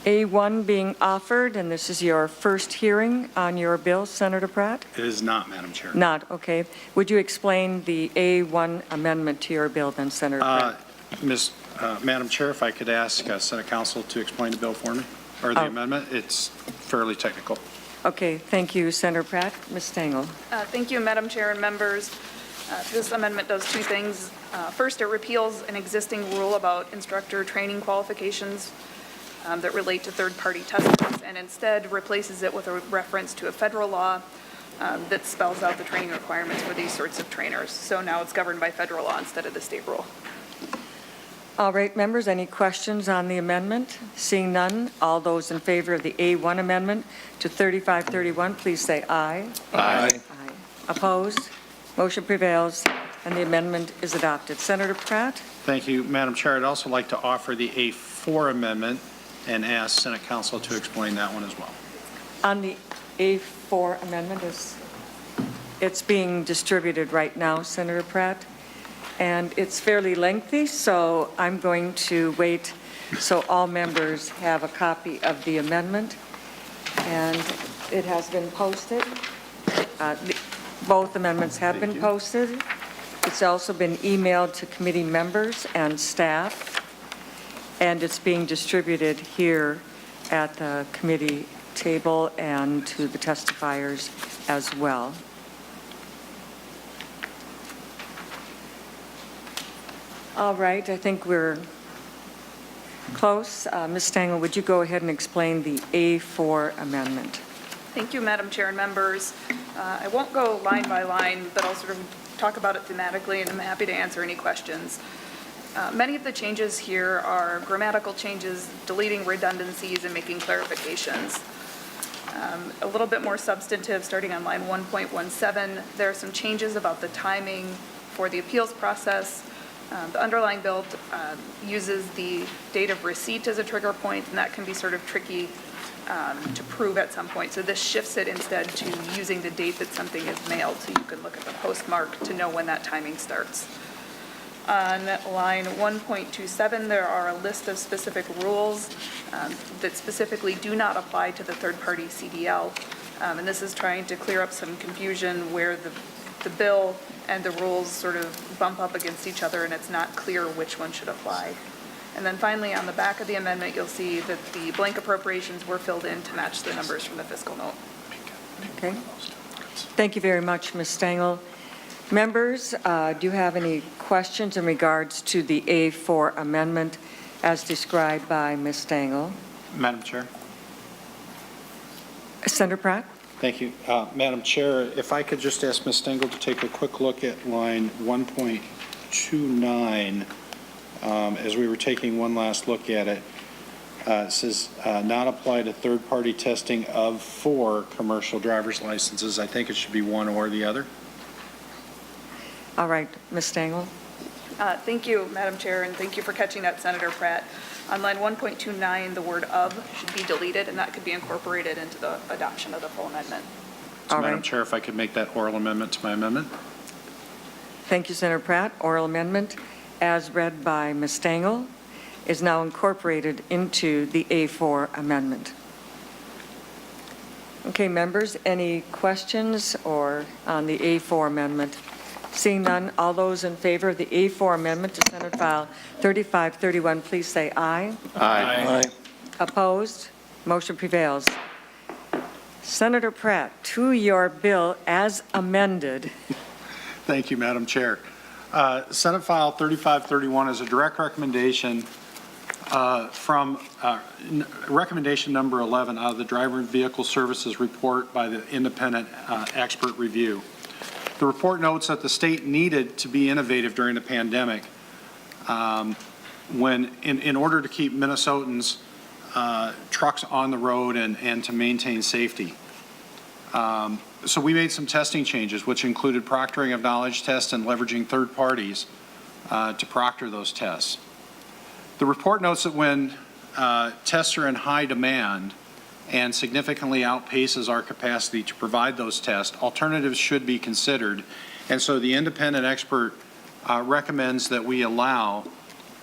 A1 being offered, and this is your first hearing on your bill, Senator Pratt? It is not, Madam Chair. Not, okay. Would you explain the A1 amendment to your bill then, Senator Pratt? Madam Chair, if I could ask Senate Counsel to explain the bill for me, or the amendment. It's fairly technical. Okay, thank you, Senator Pratt. Ms. Stengel. Thank you, Madam Chair and members. This amendment does two things. First, it repeals an existing rule about instructor training qualifications that relate to third-party testimonies, and instead replaces it with a reference to a federal law that spells out the training requirements for these sorts of trainers. So now it's governed by federal law instead of the state rule. All right, members, any questions on the amendment? Seeing none, all those in favor of the A1 amendment to 3531, please say aye. Aye. Aye. Opposed? Motion prevails, and the amendment is adopted. Senator Pratt? Thank you, Madam Chair. I'd also like to offer the A4 amendment and ask Senate Counsel to explain that one as well. On the A4 amendment, it's being distributed right now, Senator Pratt, and it's fairly lengthy, so I'm going to wait so all members have a copy of the amendment, and it has been posted. Both amendments have been posted. It's also been emailed to committee members and staff, and it's being distributed here at the committee table and to the testifiers as well. All right, I think we're close. Ms. Stengel, would you go ahead and explain the A4 amendment? Thank you, Madam Chair and members. I won't go line by line, but I'll sort of talk about it thematically, and I'm happy to answer any questions. Many of the changes here are grammatical changes, deleting redundancies and making clarifications. A little bit more substantive, starting on line 1.17, there are some changes about the timing for the appeals process. The underlying bill uses the date of receipt as a trigger point, and that can be sort of tricky to prove at some point. So this shifts it instead to using the date that something is mailed, so you can look at the postmark to know when that timing starts. On line 1.27, there are a list of specific rules that specifically do not apply to the third-party CDL. And this is trying to clear up some confusion where the bill and the rules sort of bump up against each other, and it's not clear which one should apply. And then finally, on the back of the amendment, you'll see that the blank appropriations were filled in to match the numbers from the fiscal note. Okay. Thank you very much, Ms. Stengel. Members, do you have any questions in regards to the A4 amendment as described by Ms. Stengel? Madam Chair. Senator Pratt? Thank you. Madam Chair, if I could just ask Ms. Stengel to take a quick look at line 1.29 as we were taking one last look at it. It says not apply to third-party testing of 4 commercial driver's licenses. I think it should be one or the other. All right, Ms. Stengel. Thank you, Madam Chair, and thank you for catching that, Senator Pratt. On line 1.29, the word "of" should be deleted, and that could be incorporated into the adoption of the full amendment. So, All Madam right. Chair, if I could make that oral amendment to my amendment. Thank you, Senator Pratt. Oral amendment, as read by Ms. Stengel, is now incorporated into the A4 amendment. Okay, members, any questions or on the A4 amendment? Seeing none, all those in favor of the A4 amendment to Senate File 3531, please say aye. Aye. Opposed? Motion prevails. Senator Pratt, to your bill as amended. Thank you, Madam Chair. Senate File 3531 is a direct recommendation from recommendation number 11 out of the Driver and Vehicle Services Report by the Independent Expert Review. The report notes that the state needed to be innovative during the pandemic in order to keep Minnesotans trucks on the road and to maintain safety. So we made some testing changes, which included proctoring of knowledge tests and leveraging third parties to proctor those tests. The report notes that when tests are in high demand and significantly outpaces our capacity to provide those tests, alternatives should be considered. And so the independent expert recommends that we allow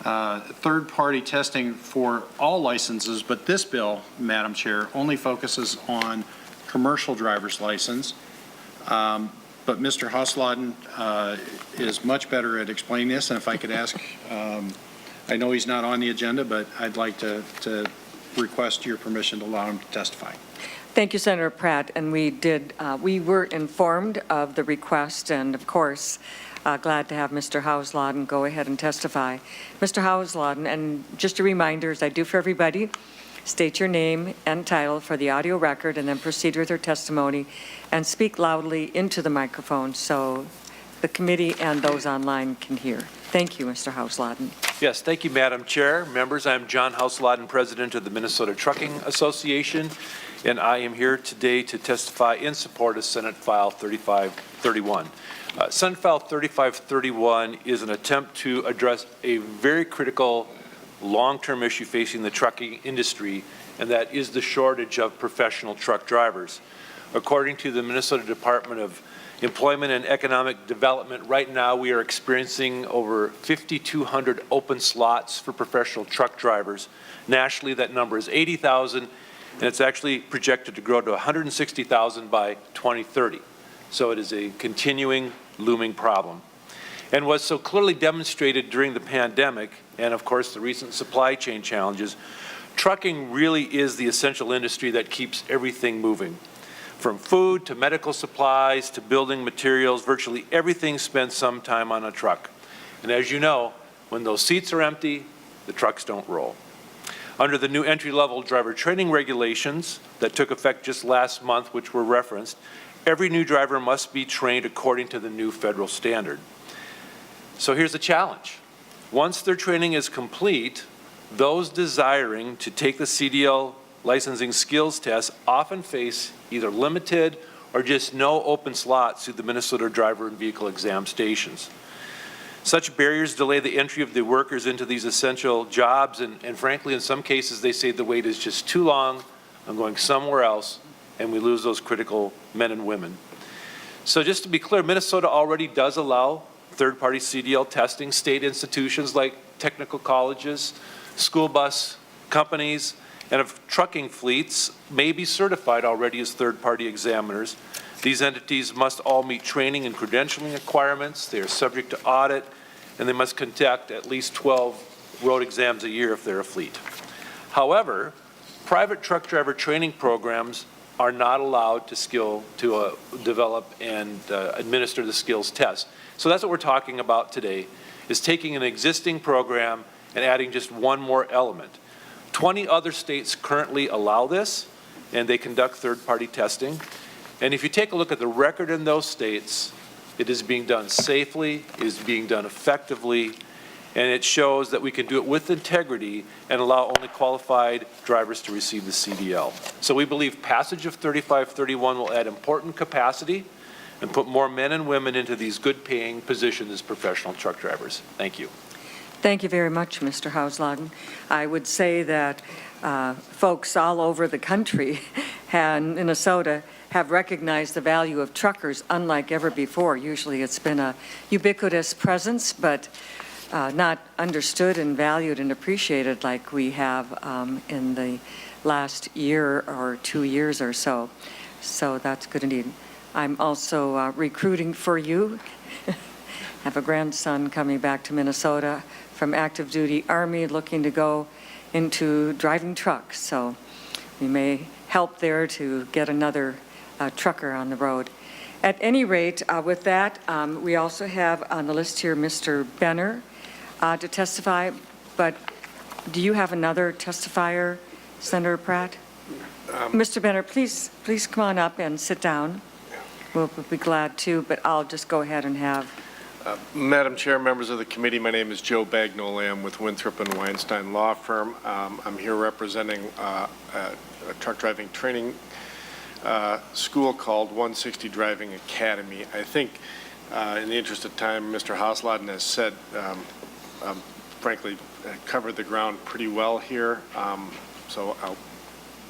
third-party testing for all licenses, but this bill, Madam Chair, only focuses on commercial driver's license. But Mr. Hausladen is much better at explaining this, and if I could ask, I know he's not on the agenda, but I'd like to request your permission to allow him to testify. Thank you, Senator Pratt, and we were informed of the request, and of course, glad to have Mr. Hausladen go ahead and testify. Mr. Hausladen, and just a reminder, as I do for everybody, state your name and title for the audio record, and then proceed with your testimony, and speak loudly into the microphone so the committee and those online can hear. Thank you, Mr. Hausladen. Yes, thank you, Madam Chair. Members, I'm John Hausladen, President of the Minnesota Trucking Association, and I am here today to testify in support of Senate File 3531. Senate File 3531 is an attempt to address a very critical long-term issue facing the trucking industry, and that is the shortage of professional truck drivers. According to the Minnesota Department of Employment and Economic Development, right now we are experiencing over 5,200 open slots for professional truck drivers. Nationally, that number is 80,000, and it's actually projected to grow to 160,000 by 2030. So it is a continuing, looming problem. And was so clearly demonstrated during the pandemic, and of course the recent supply chain challenges, trucking really is the essential industry that keeps everything moving. From food to medical supplies to building materials, virtually everything spends some time on a truck. And as you know, when those seats are empty, the trucks don't roll. Under the new entry-level driver training regulations that took effect just last month, which were referenced, every new driver must be trained according to the new federal standard. So here's the challenge. Once their training is complete, those desiring to take the CDL licensing skills test often face either limited or just no open slots through the Minnesota driver and vehicle exam stations. Such barriers delay the entry of the workers into these essential jobs, and frankly, in some cases, they say the wait is just too long, I'm going somewhere else, and we lose those critical men and women. So just to be clear, Minnesota already does allow third-party CDL testing. State institutions like technical colleges, school bus companies, and of trucking fleets may be certified already as third-party examiners. These entities must all meet training and credentialing requirements. They are subject to audit, and they must conduct at least 12 road exams a year if they're a fleet. However, private truck driver training programs are not allowed to develop and administer the skills test. So that's what we're talking about today, is taking an existing program and adding just one more element. 20 other states currently allow this, and they conduct third-party testing. And if you take a look at the record in those states, it is being done safely, it is being done effectively, and it shows that we can do it with integrity and allow only qualified drivers to receive the CDL. So we believe passage of 3531 will add important capacity and put more men and women into these good-paying positions as professional truck drivers. Thank you. Thank you very much, Mr. Hausladen. I would say that folks all over the country and Minnesota have recognized the value of truckers unlike ever before. Usually it's been a ubiquitous presence, but not understood and valued and appreciated like we have in the last year or 2 years or so. So that's good indeed. I'm also recruiting for you. Have a grandson coming back to Minnesota from active duty Army looking to go into driving trucks. So we may help there to get another trucker on the road. At any rate, with that, we also have on the list here Mr. Benner to testify, but do you have another testifier, Senator Pratt? Mr. Benner, please come on up and sit down. We'll be glad to, but I'll just go ahead and have. Madam Chair, members of the committee, my name is Joe Bagnoli. I'm with Winthrop and Weinstein Law Firm. I'm here representing a truck driving training school called 160 Driving Academy. I think in the interest of time, Mr. Hausladen has said, frankly, covered the ground pretty well here. So I'll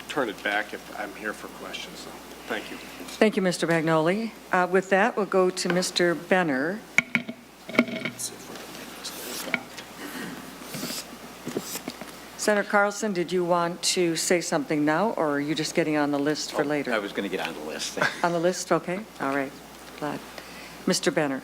turn it back if I'm here for questions. So, thank you. Thank you, Mr. Bagnoli. With that, we'll go to Mr. Benner. Senator Carlson, did you want to say something now, or are you just getting on the list for later? I was going to get on the list. On the list, okay. All right. Glad. Mr. Benner.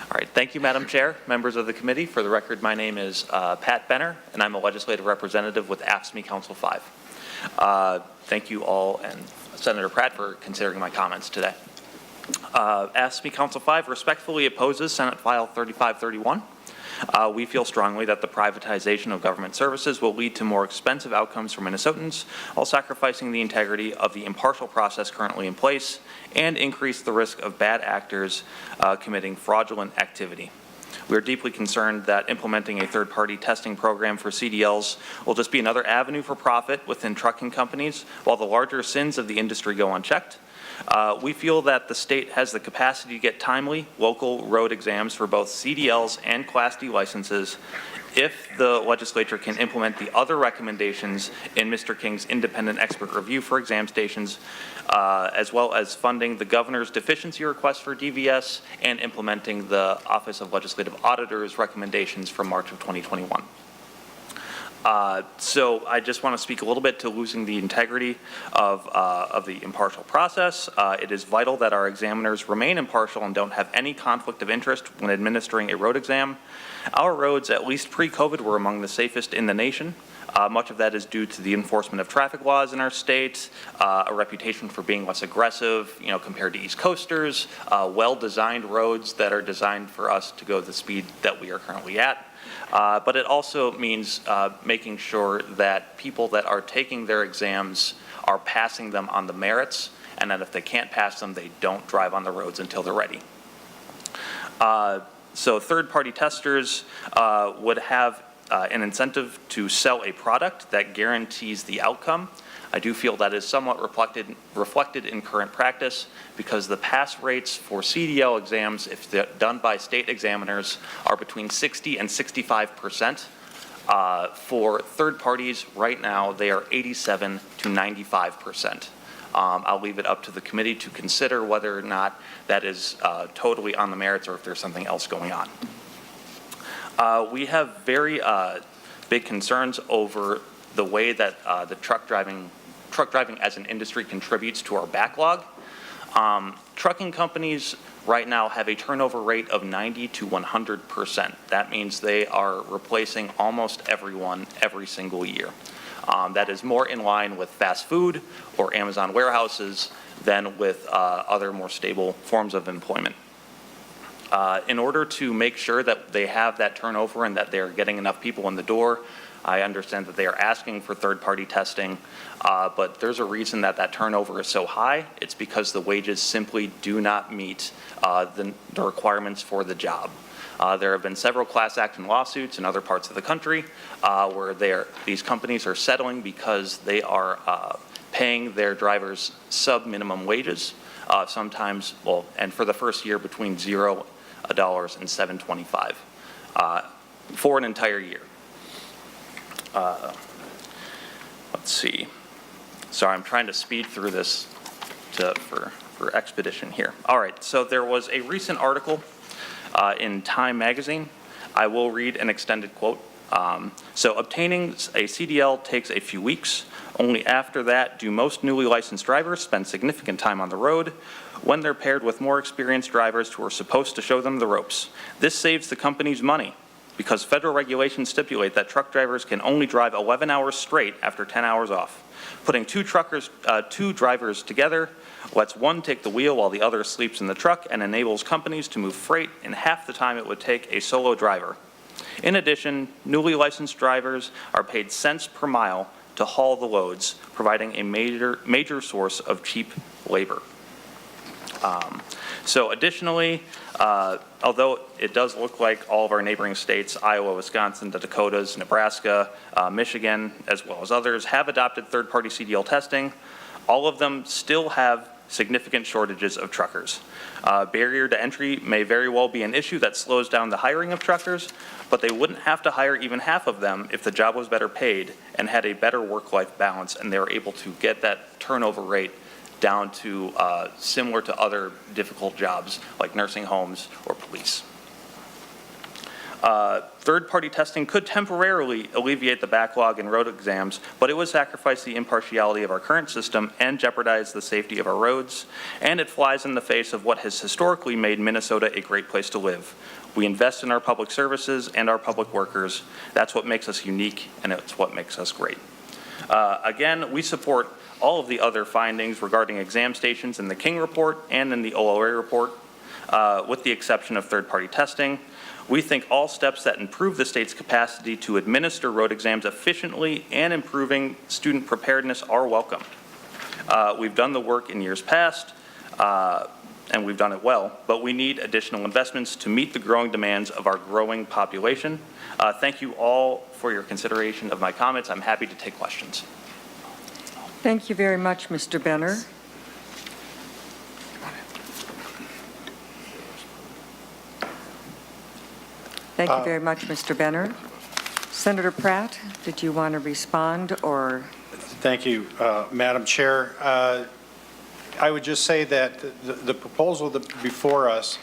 All right. Thank you, Madam Chair, members of the committee. For the record, my name is Pat Benner, and I'm a legislative representative with AFSCME Council 5. Thank you all and Senator Pratt for considering my comments today. AFSCME Council 5 respectfully opposes Senate File 3531. We feel strongly that the privatization of government services will lead to more expensive outcomes for Minnesotans while sacrificing the integrity of the impartial process currently in place and increase the risk of bad actors committing fraudulent activity. We are deeply concerned that implementing a third-party testing program for CDLs will just be another avenue for profit within trucking companies while the larger sins of the industry go unchecked. We feel that the state has the capacity to get timely local road exams for both CDLs and Class D licenses if the legislature can implement the other recommendations in Mr. King's independent expert review for exam stations, as well as funding the governor's deficiency request for DVS and implementing the Office of Legislative Auditor's recommendations from March of 2021. So I just want to speak a little bit to losing the integrity of the impartial process. It is vital that our examiners remain impartial and don't have any conflict of interest when administering a road exam. Our roads, at least pre-COVID, were among the safest in the nation. Much of that is due to the enforcement of traffic laws in our state, a reputation for being less aggressive, compared to East Coasters, well-designed roads that are designed for us to go the speed that we are currently at. But it also means making sure that people that are taking their exams are passing them on the merits, and that if they can't pass them, they don't drive on the roads until they're ready. So third-party testers would have an incentive to sell a product that guarantees the outcome. I do feel that is somewhat reflected in current practice because the pass rates for CDL exams, if they're done by state examiners, are between 60 and 65%. For third parties, right now, they are 87 to 95%. I'll leave it up to the committee to consider whether or not that is totally on the merits or if there's something else going on. We have very big concerns over the way that the truck driving as an industry contributes to our backlog. Trucking companies right now have a turnover rate of 90 to 100%. That means they are replacing almost everyone every single year. That is more in line with fast food or Amazon warehouses than with other more stable forms of employment. In order to make sure that they have that turnover and that they're getting enough people in the door, I understand that they are asking for third-party testing, but there's a reason that that turnover is so high. It's because the wages simply do not meet the requirements for the job. There have been several class action lawsuits in other parts of the country where these companies are settling because they are paying their drivers sub-minimum wages. sometimes, well, and for the first year between $0 and $7.25 for an entire year. Let's see. Sorry, I'm trying to speed through this for expedition here. All right, so there was a recent article in Time magazine. I will read an extended quote. So obtaining a CDL takes a few weeks. Only after that do most newly licensed drivers spend significant time on the road when they're paired with more experienced drivers who are supposed to show them the ropes. This saves the companies money because federal regulations stipulate that truck drivers can only drive 11 hours straight after 10 hours off. Putting two drivers together lets one take the wheel while the other sleeps in the truck and enables companies to move freight in half the time it would take a solo driver. In addition, newly licensed drivers are paid cents per mile to haul the loads, providing a major source of cheap labor. So additionally, although it does look like all of our neighboring states, Iowa, Wisconsin, the Dakotas, Nebraska, Michigan, as well as others, have adopted third-party CDL testing, all of them still have significant shortages of truckers. Barrier to entry may very well be an issue that slows down the hiring of truckers, but they wouldn't have to hire even half of them if the job was better paid and had a better work-life balance, and they were able to get that turnover rate down to similar to other difficult jobs like nursing homes or police. Third-party testing could temporarily alleviate the backlog in road exams, but it would sacrifice the impartiality of our current system and jeopardize the safety of our roads, and it flies in the face of what has historically made Minnesota a great place to live. We invest in our public services and our public workers. That's what makes us unique, and it's what makes us great. Again, we support all of the other findings regarding exam stations in the King report and in the OLA report, with the exception of third-party testing. We think all steps that improve the state's capacity to administer road exams efficiently and improving student preparedness are welcome. We've done the work in years past, and we've done it well, but we need additional investments to meet the growing demands of our growing population. Thank you all for your consideration of my comments. I'm happy to take questions. Thank you very much, Mr. Benner. Thank you very much, Mr. Benner. Senator Pratt, did you want to respond or? Thank you, Madam Chair. I would just say that the proposal before us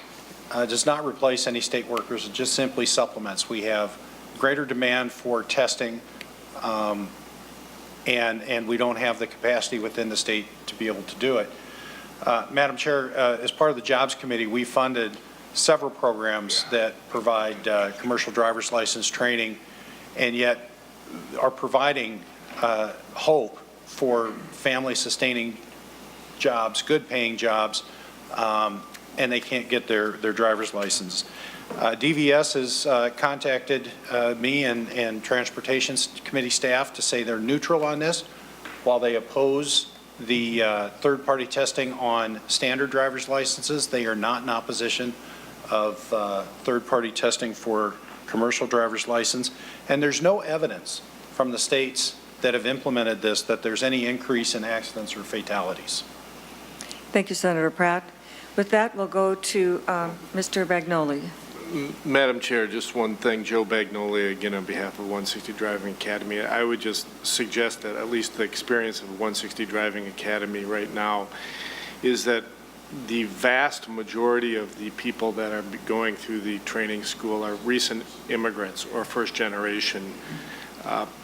does not replace any state workers. It just simply supplements. We have greater demand for testing, and we don't have the capacity within the state to be able to do it. Madam Chair, as part of the Jobs Committee, we funded several programs that provide commercial driver's license training, and yet are providing hope for family-sustaining jobs, good-paying jobs, and they can't get their driver's license. DVS has contacted me and Transportation Committee staff to say they're neutral on this. While they oppose the third-party testing on standard driver's licenses, they are not in opposition of third-party testing for commercial driver's license. And there's no evidence from the states that have implemented this that there's any increase in accidents or fatalities. Thank you, Senator Pratt. With that, we'll go to Mr. Bagnoli. Madam Chair, just one thing. Joe Bagnoli, again, on behalf of 160 Driving Academy. I would just suggest that at least the experience of 160 Driving Academy right now is that the vast majority of the people that are going through the training school are recent immigrants or first-generation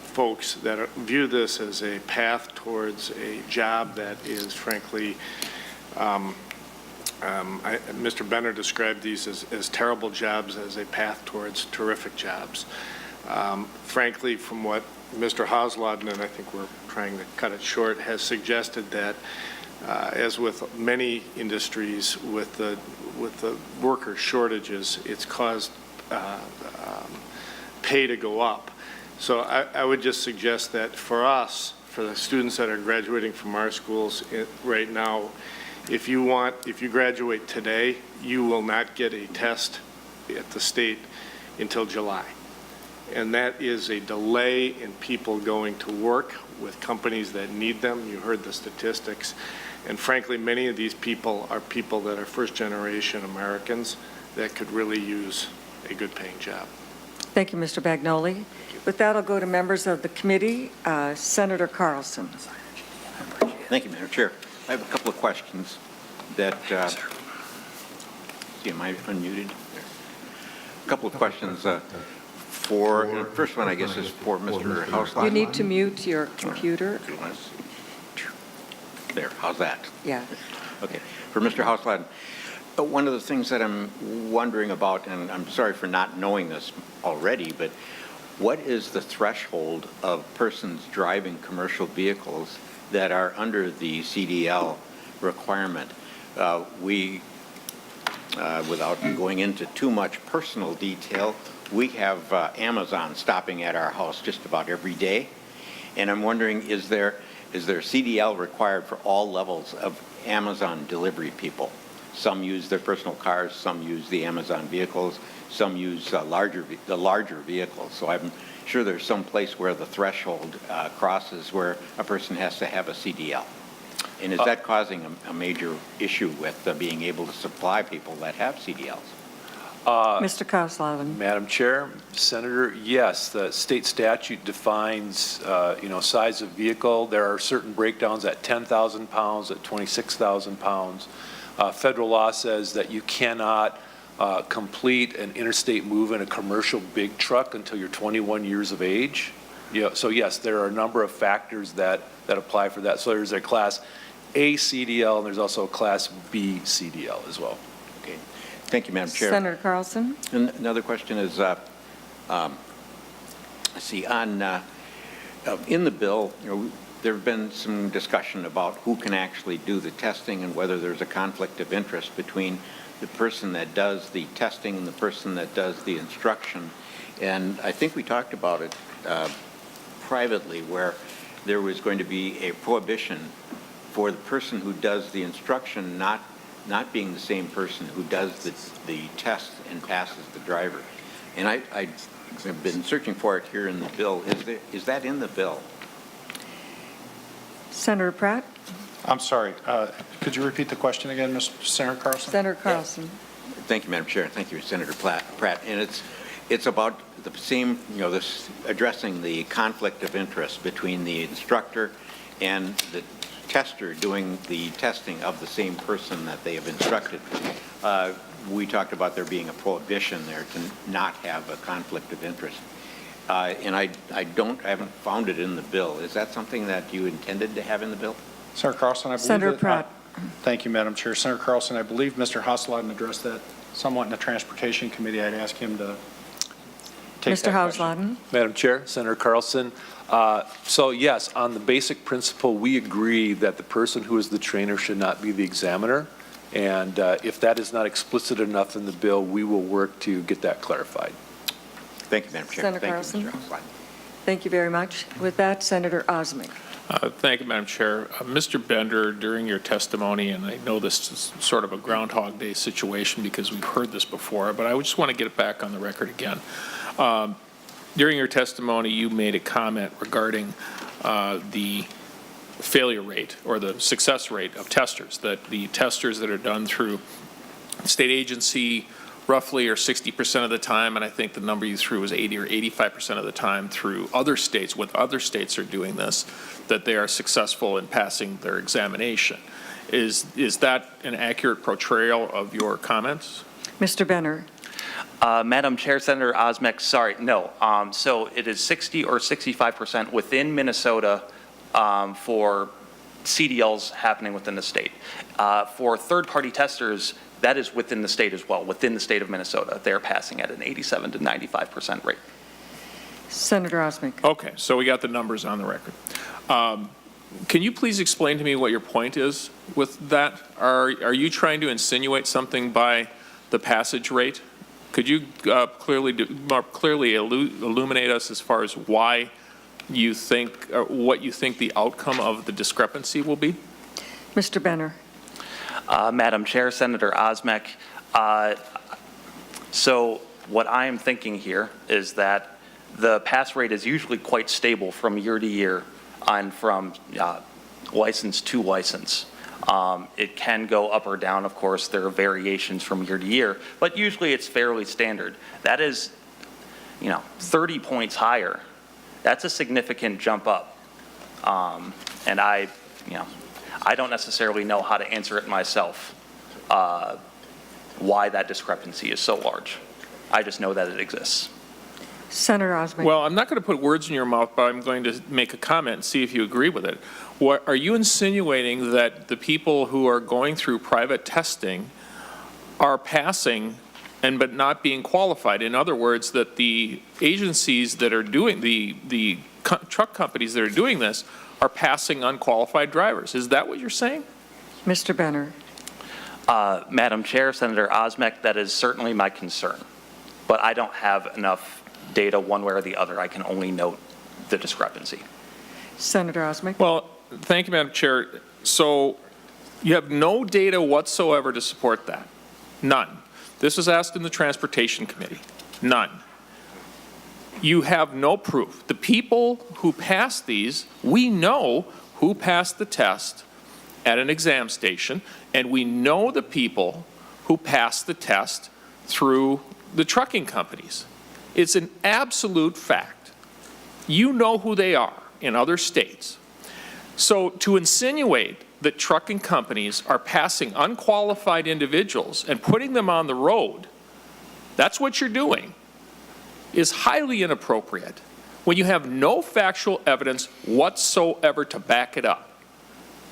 folks that view this as a path towards a job that is, frankly, Mr. Benner described these as terrible jobs as a path towards terrific jobs. Frankly, from what Mr. Hasladen, and I think we're trying to cut it short, has suggested that as with many industries with the worker shortages, it's caused pay to go up. So I would just suggest that for us, for the students that are graduating from our schools right now, if you graduate today, you will not get a test at the state until July. And that is a delay in people going to work with companies that need them. You heard the statistics. And frankly, many of these people are people that are first-generation Americans that could really use a good-paying job. Thank you, Mr. Bagnoli. With that, I'll go to members of the committee. Senator Carlson. Thank you, Madam Chair. I have a couple of questions that, see, am I unmuted? A couple of questions for, the first one, I guess, is for Mr. Hauslein. You need to mute your computer. There, how's that? Yeah. Okay. For Mr. Hauslein, one of the things that I'm wondering about, and I'm sorry for not knowing this already, but what is the threshold of persons driving commercial vehicles that are under the CDL requirement? Without going into too much personal detail, we have Amazon stopping at our house just about every day. And I'm wondering, is there CDL required for all levels of Amazon delivery people? Some use their personal cars, some use the Amazon vehicles, some use the larger vehicles. So I'm sure there's some place where the threshold crosses where a person has to have a CDL. And is that causing a major issue with being able to supply people that have CDLs? Mr. Carlson. Madam Chair, Senator, yes, the state statute defines, size of vehicle. There are certain breakdowns at 10,000 pounds, at 26,000 pounds. Federal law says that you cannot complete an interstate move in a commercial big truck until you're 21 years of age. So yes, there are a number of factors that apply for that. So there's a Class A CDL, and there's also a Class B CDL as well. Okay. Thank you, Madam Chair. Senator Carlson. And another question is, in the bill, there have been some discussion about who can actually do the testing and whether there's a conflict of interest between the person that does the testing and the person that does the instruction. And I think we talked about it privately, where there was going to be a prohibition for the person who does the instruction not being the same person who does the test and passes the driver. And I've been searching for it here in the bill. Is that in the bill? Senator Pratt. I'm sorry. Could you repeat the question again, Senator Carlson? Senator Carlson. Yeah. Thank you, Madam Chair. Thank you, Senator Pratt. And it's about the same, this addressing the conflict of interest between the instructor and the tester doing the testing of the same person that they have instructed. We talked about there being a prohibition there to not have a conflict of interest. And I haven't found it in the bill. Is that something that you intended to have in the bill? Senator Carlson, I believe Senator Pratt. Thank you, Madam Chair. Senator Carlson, I believe Mr. Hauslein addressed that somewhat in the Transportation Committee. I'd ask him to take Mr. that Hauslein. Madam Chair, Senator Carlson. So yes, on the basic principle, we agree that the person who is the trainer should not be the examiner. And if that is not explicit enough in the bill, we will work to get that clarified. Thank you, Madam Chair. Senator Carlson. Thank you very much. With that, Senator Osmek. Thank you, Madam Chair. Mr. Bender, during your testimony, and I know this is sort of a Groundhog Day situation because we've heard this before, but I just want to get it back on the record again. During your testimony, you made a comment regarding the failure rate or the success rate of testers, that the testers that are done through state agency roughly are 60% of the time, and I think the number you threw was 80 or 85% of the time through other states, when other states are doing this, that they are successful in passing their examination. Is that an accurate portrayal of your comments? Mr. Benner. Madam Chair, Senator Osmek, sorry, no. So it is 60 or 65% within Minnesota for CDLs happening within the state. For third-party testers, that is within the state as well, within the state of Minnesota. They're passing at an 87 to 95% rate. Senator Osmek. Okay, so we got the numbers on the record. Can you please explain to me what your point is with that? Are you trying to insinuate something by the passage rate? Could you more clearly illuminate us as far as why you think, or what you think the outcome of the discrepancy will be? Mr. Benner. Madam Chair, Senator Osmek, so what I am thinking here is that the pass rate is usually quite stable from year to year and from license to license. It can go up or down, of course. There are variations from year to year, but usually it's fairly standard. That is, 30 points higher. That's a significant jump up. And I don't necessarily know how to answer it myself, why that discrepancy is so large. I just know that it exists. Senator Osmek. Well, I'm not going to put words in your mouth, but I'm going to make a comment and see if you agree with it. Are you insinuating that the people who are going through private testing are passing but not being qualified? In other words, that the agencies that are doing, the truck companies that are doing this are passing unqualified drivers. Is that what you're saying? Mr. Benner. Madam Chair, Senator Osmek, that is certainly my concern, but I don't have enough data one way or the other. I can only note the discrepancy. Senator Osmek. Well, thank you, Madam Chair. So you have no data whatsoever to support that? None. This was asked in the Transportation Committee. None. You have no proof. The people who passed these, we know who passed the test at an exam station, and we know the people who passed the test through the trucking companies. It's an absolute fact. You know who they are in other states. So to insinuate that trucking companies are passing unqualified individuals and putting them on the road, that's what you're doing, is highly inappropriate when you have no factual evidence whatsoever to back it up.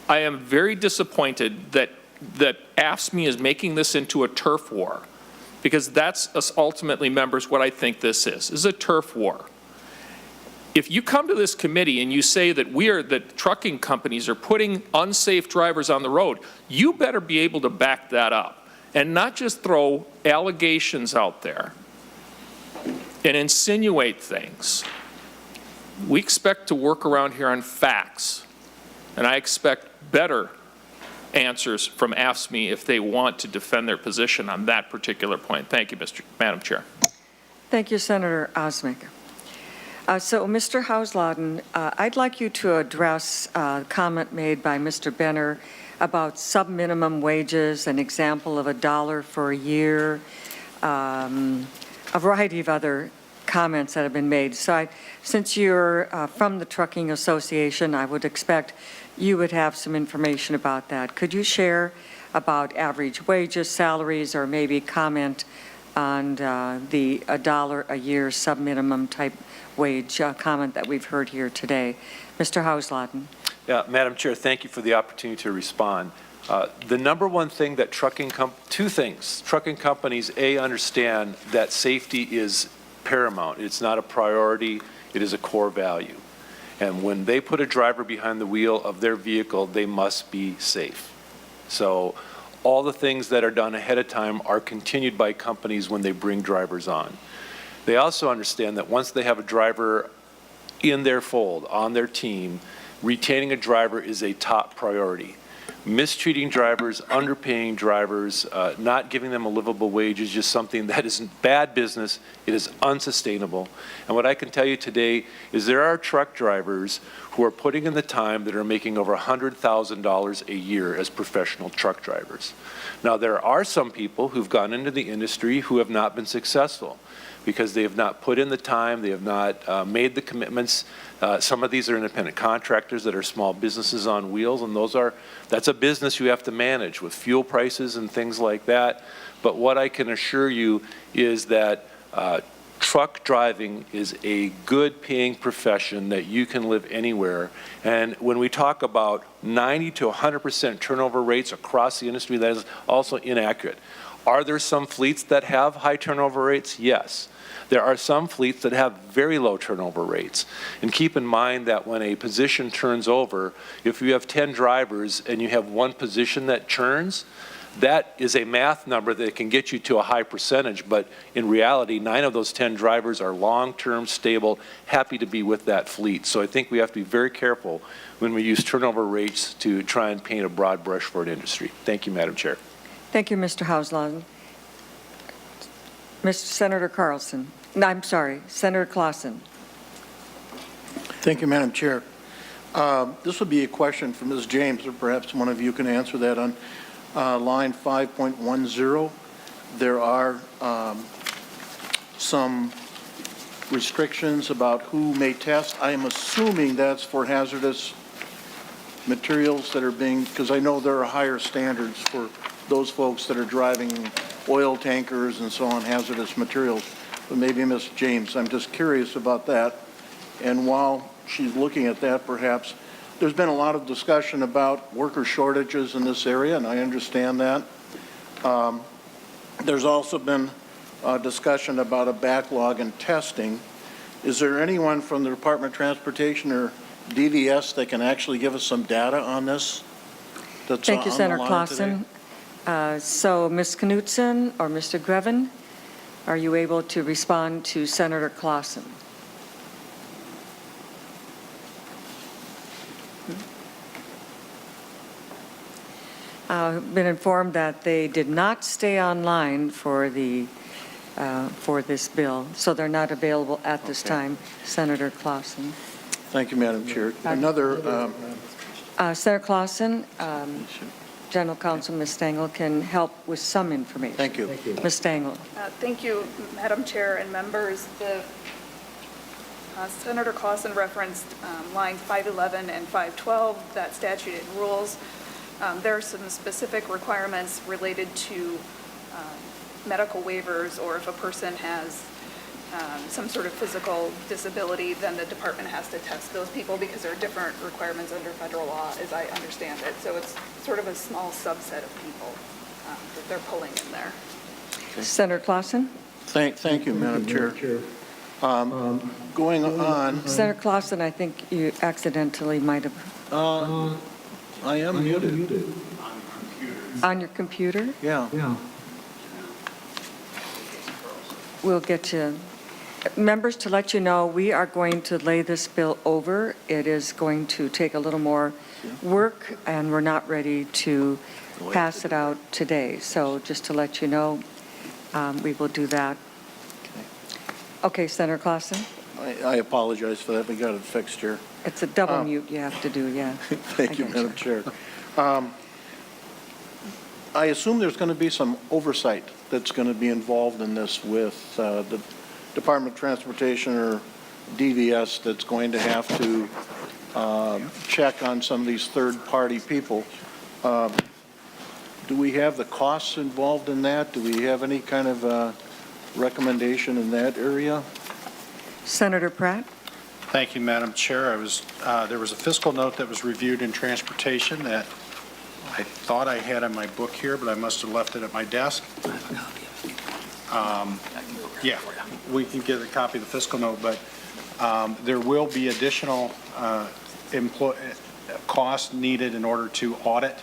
I am very disappointed that AFSCME is making this into a turf war, because that's ultimately, members, what I think this is a turf war. If you come to this committee and you say that trucking companies are putting unsafe drivers on the road, you better be able to back that up and not just throw allegations out there and insinuate things. We expect to work around here on facts, and I expect better answers from AFSCME if they want to defend their position on that particular point. Thank you, Madam Chair. Thank you, Senator Osmek. So, Mr. Hausladen, I'd like you to address a comment made by Mr. Benner about sub-minimum wages, an example of $1 for a year, a variety of other comments that have been made. So since you're from the Trucking Association, I would expect you would have some information about that. Could you share about average wages, salaries, or maybe comment on the $1 a year sub-minimum type wage comment that we've heard here today? Mr. Hausladen. Yeah, Madam Chair, thank you for the opportunity to respond. The number one thing that two things. Trucking companies, understand that safety is paramount. It's not a priority. It is a core value. And when they put a driver behind the wheel of their vehicle, they must be safe. So all the things that are done ahead of time are continued by companies when they bring drivers on. They also understand that once they have a driver in their fold, on their team, retaining a driver is a top priority. Mistreating drivers, underpaying drivers, not giving them a livable wage is just something that is bad business. It is unsustainable. And what I can tell you today is there are truck drivers who are putting in the time that are making over $100,000 a year as professional truck drivers. Now, there are some people who've gone into the industry who have not been successful because they have not put in the time, they have not made the commitments. Some of these are independent contractors that are small businesses on wheels, and that's a business you have to manage with fuel prices and things like that. But what I can assure you is that truck driving is a good paying profession that you can live anywhere. And when we talk about 90 to 100% turnover rates across the industry, that is also inaccurate. Are there some fleets that have high turnover rates? Yes. There are some fleets that have very low turnover rates. And keep in mind that when a position turns over, if you have 10 drivers and you have one position that churns, that is a math number that can get you to a high percentage, but in reality, 9 of those 10 drivers are long-term, stable, happy to be with that fleet. So I think we have to be very careful when we use turnover rates to try and paint a broad brush for an industry. Thank you, Madam Chair. Thank you, Mr. Hausladen. Mr. Senator Carlson. No, I'm sorry, Senator Clausen. Thank you, Madam Chair. This would be a question for Ms. James, or perhaps one of you can answer that. On line 5.10, there are some restrictions about who may test. I am assuming that's for hazardous materials that are being, because I know there are higher standards for those folks that are driving oil tankers and so on, hazardous materials. But maybe Ms. James, I'm just curious about that. And while she's looking at that, perhaps, there's been a lot of discussion about worker shortages in this area, and I understand that. There's also been discussion about a backlog in testing. Is there anyone from the Department of Transportation or DVS that can actually give us some data on this? Thank you, Senator Clausen. So Ms. Knutson or Mr. Greven, are you able to respond to Senator Clausen? I've been informed that they did not stay online for the for this bill, so they're not available at this time. Senator Clausen. Thank you, Madam Chair. Another. Senator Clausen, General Counsel Ms. Stengel can help with some information. Thank you. Ms. Stengel. Thank you, Madam Chair and members. Senator Clausen referenced lines 511 and 512, that statute and rules. There are some specific requirements related to medical waivers, or if a person has some sort of physical disability, then the department has to test those people because there are different requirements under federal law, as I understand it. So it's sort of a small subset of people that they're pulling in there. Senator Clausen. Thank you, Madam Chair. Going on. Senator Clausen, I think you accidentally might have. I am muted. On your computer? Yeah. We'll get you. Members, to let you know, we are going to lay this bill over. It is going to take a little more work, and we're not ready to pass it out today. So just to let you know, we will do that. Okay, Senator Clausen? I apologize for that. We got it fixed here. It's a double mute you have to do, yeah. Thank you, Madam Chair. I assume there's going to be some oversight that's going to be involved in this with the Department of Transportation or DVS that's going to have to check on some of these third-party people. Do we have the costs involved in that? Do we have any kind of recommendation in that area? Senator Pratt? Thank you, Madam Chair. There was a fiscal note that was reviewed in transportation that I thought I had in my book here, but I must have left it at my desk. Yeah, we can get a copy of the fiscal note, but there will be additional costs needed in order to audit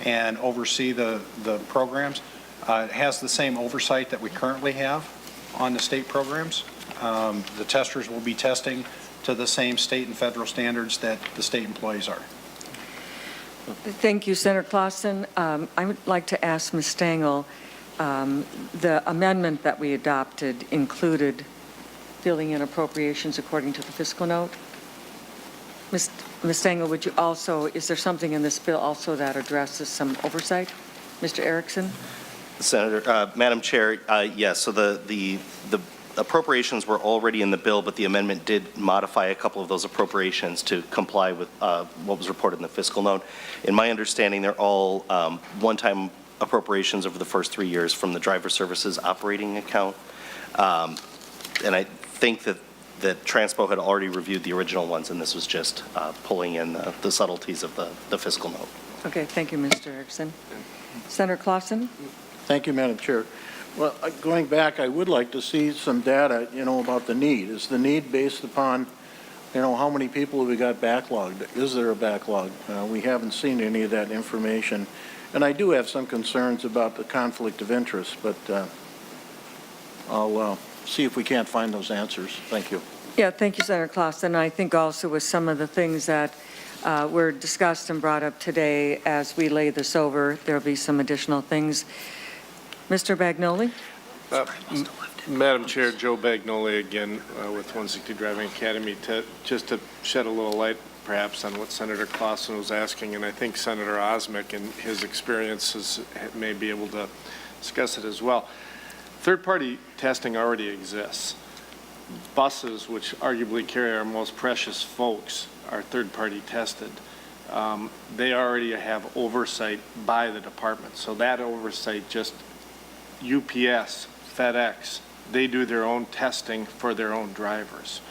and oversee the programs. It has the same oversight that we currently have on the state programs. The testers will be testing to the same state and federal standards that the state employees are. Thank you, Senator Clausen. I would like to ask Ms. Stengel, the amendment that we adopted included filling in appropriations according to the fiscal note. Ms. Stengel, would you also, is there something in this bill also that addresses some oversight? Mr. Erickson? Senator, Madam Chair, yes, so the appropriations were already in the bill, but the amendment did modify a couple of those appropriations to comply with what was reported in the fiscal note. In my understanding, they're all one-time appropriations over the first 3 years from the driver services operating account. And I think that Transpo had already reviewed the original ones, and this was just pulling in the subtleties of the fiscal note. Okay, thank you, Mr. Erickson. Senator Clausen? Thank you, Madam Chair. Well, going back, I would like to see some data, about the need. Is the need based upon, how many people have we got backlogged? Is there a backlog? We haven't seen any of that information. And I do have some concerns about the conflict of interest, but I'll see if we can't find those answers. Thank you. Yeah, thank you, Senator Clausen. I think also with some of the things that were discussed and brought up today, as we lay this over, there'll be some additional things. Mr. Bagnoli? Madam Chair, Joe Bagnoli again with 160 Driving Academy. Just to shed a little light perhaps on what Senator Clausen was asking, and I think Senator Osmick and his experiences may be able to discuss it as well. Third-party testing already exists. Buses, which arguably carry our most precious folks, are third-party tested. They already have oversight by the department. So that oversight, just UPS, FedEx, they do their own testing for their own drivers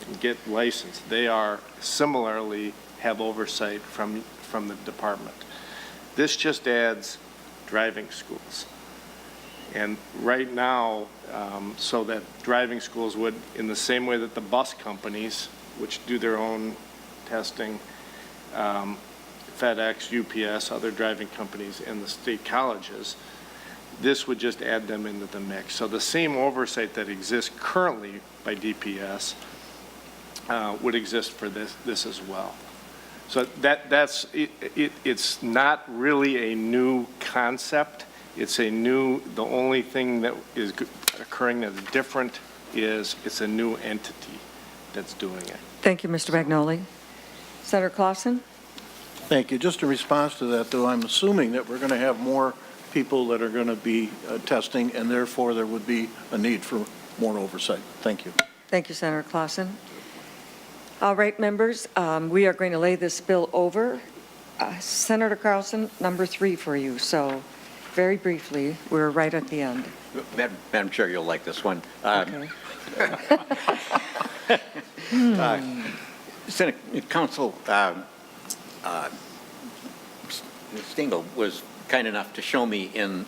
and get licensed. They are similarly have oversight from the department. This just adds driving schools. And right now, so that driving schools would, in the same way that the bus companies, which do their own testing, FedEx, UPS, other driving companies, and the state colleges, this would just add them into the mix. So the same oversight that exists currently by DPS would exist for this as well. So that's it. It's not really a new concept. It's a new, the only thing that is occurring that's different is it's a new entity that's doing it. Thank you, Mr. Bagnoli. Senator Clausen? Thank you. Just in response to that, though, I'm assuming that we're going to have more people that are going to be testing, and therefore there would be a need for more oversight. Thank you. Thank you, Senator Clausen. All right, members, we are going to lay this bill over. Senator Carlson, number 3 for you. So very briefly, we're right at the end. Madam Chair, you'll like this one. Okay. Senate Council Stingle was kind enough to show me in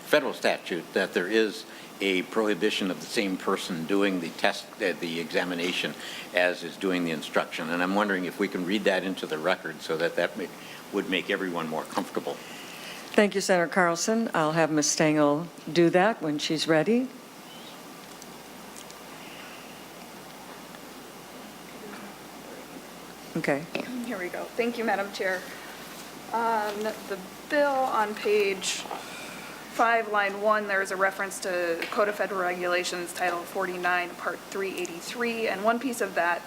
federal statute that there is a prohibition of the same person doing the test, the examination, as is doing the instruction. And I'm wondering if we can read that into the record so that would make everyone more comfortable. Thank you, Senator Carlson. I'll have Ms. Stengel do that when she's ready. Okay. Here we go. Thank you, Madam Chair. The bill on page 5, line 1, there is a reference to Code of Federal Regulations, Title 49, Part 383, and one piece of that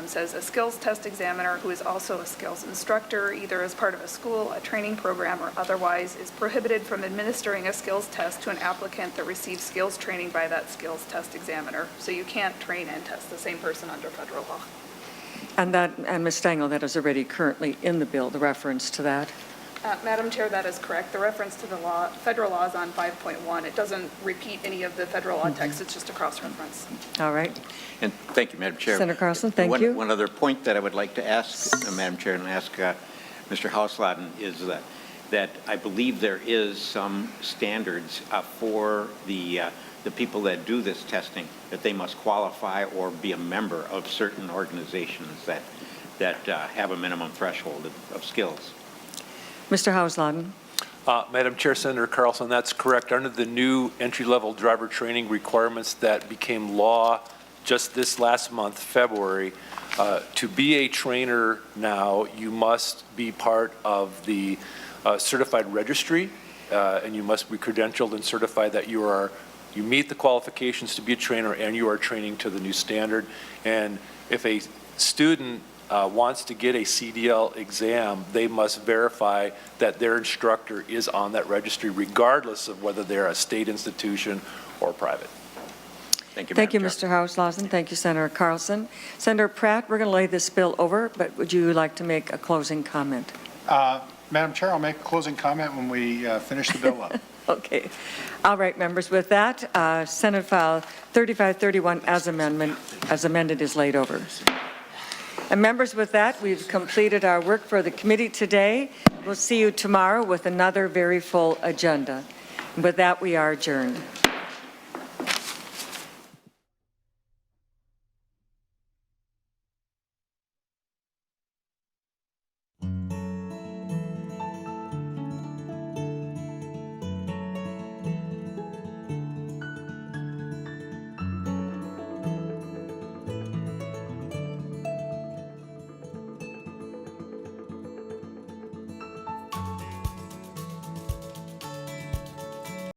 says a skills test examiner who is also a skills instructor, either as part of a school, a training program, or otherwise, is prohibited from administering a skills test to an applicant that receives skills training by that skills test examiner. So you can't train and test the same person under federal law. And Ms. Stengel, that is already currently in the bill, the reference to that. Madam Chair, that is correct. The reference to the law, federal law is on 5.1. It doesn't repeat any of the federal law text. It's just a cross-reference. All right. And thank you, Madam Chair. Senator Carlson, thank you. One other point that I would like to ask, Madam Chair, and ask Mr. Hausladen is that I believe there is some standards for the people that do this testing, that they must qualify or be a member of certain organizations that have a minimum threshold of skills. Mr. Hausladen. Madam Chair, Senator Carlson, that's correct. Under the new entry-level driver training requirements that became law just this last month, February, to be a trainer now, you must be part of the certified registry, and you must be credentialed and certified that you meet the qualifications to be a trainer and you are training to the new standard. And if a student wants to get a CDL exam, they must verify that their instructor is on that registry, regardless of whether they're a state institution or private. Thank you, Thank you, Mr. Hausladen. Thank you, Senator Carlson. Senator Pratt, we're going to lay this bill over, but would you like to make a closing comment? Madam Chair, I'll make a closing comment when we finish the bill up. Okay. All right, members. With that, Senate File 3531 as amended is laid over. And members, with that, we've completed our work for the committee today. We'll see you tomorrow with another very full agenda. And with that, we are adjourned.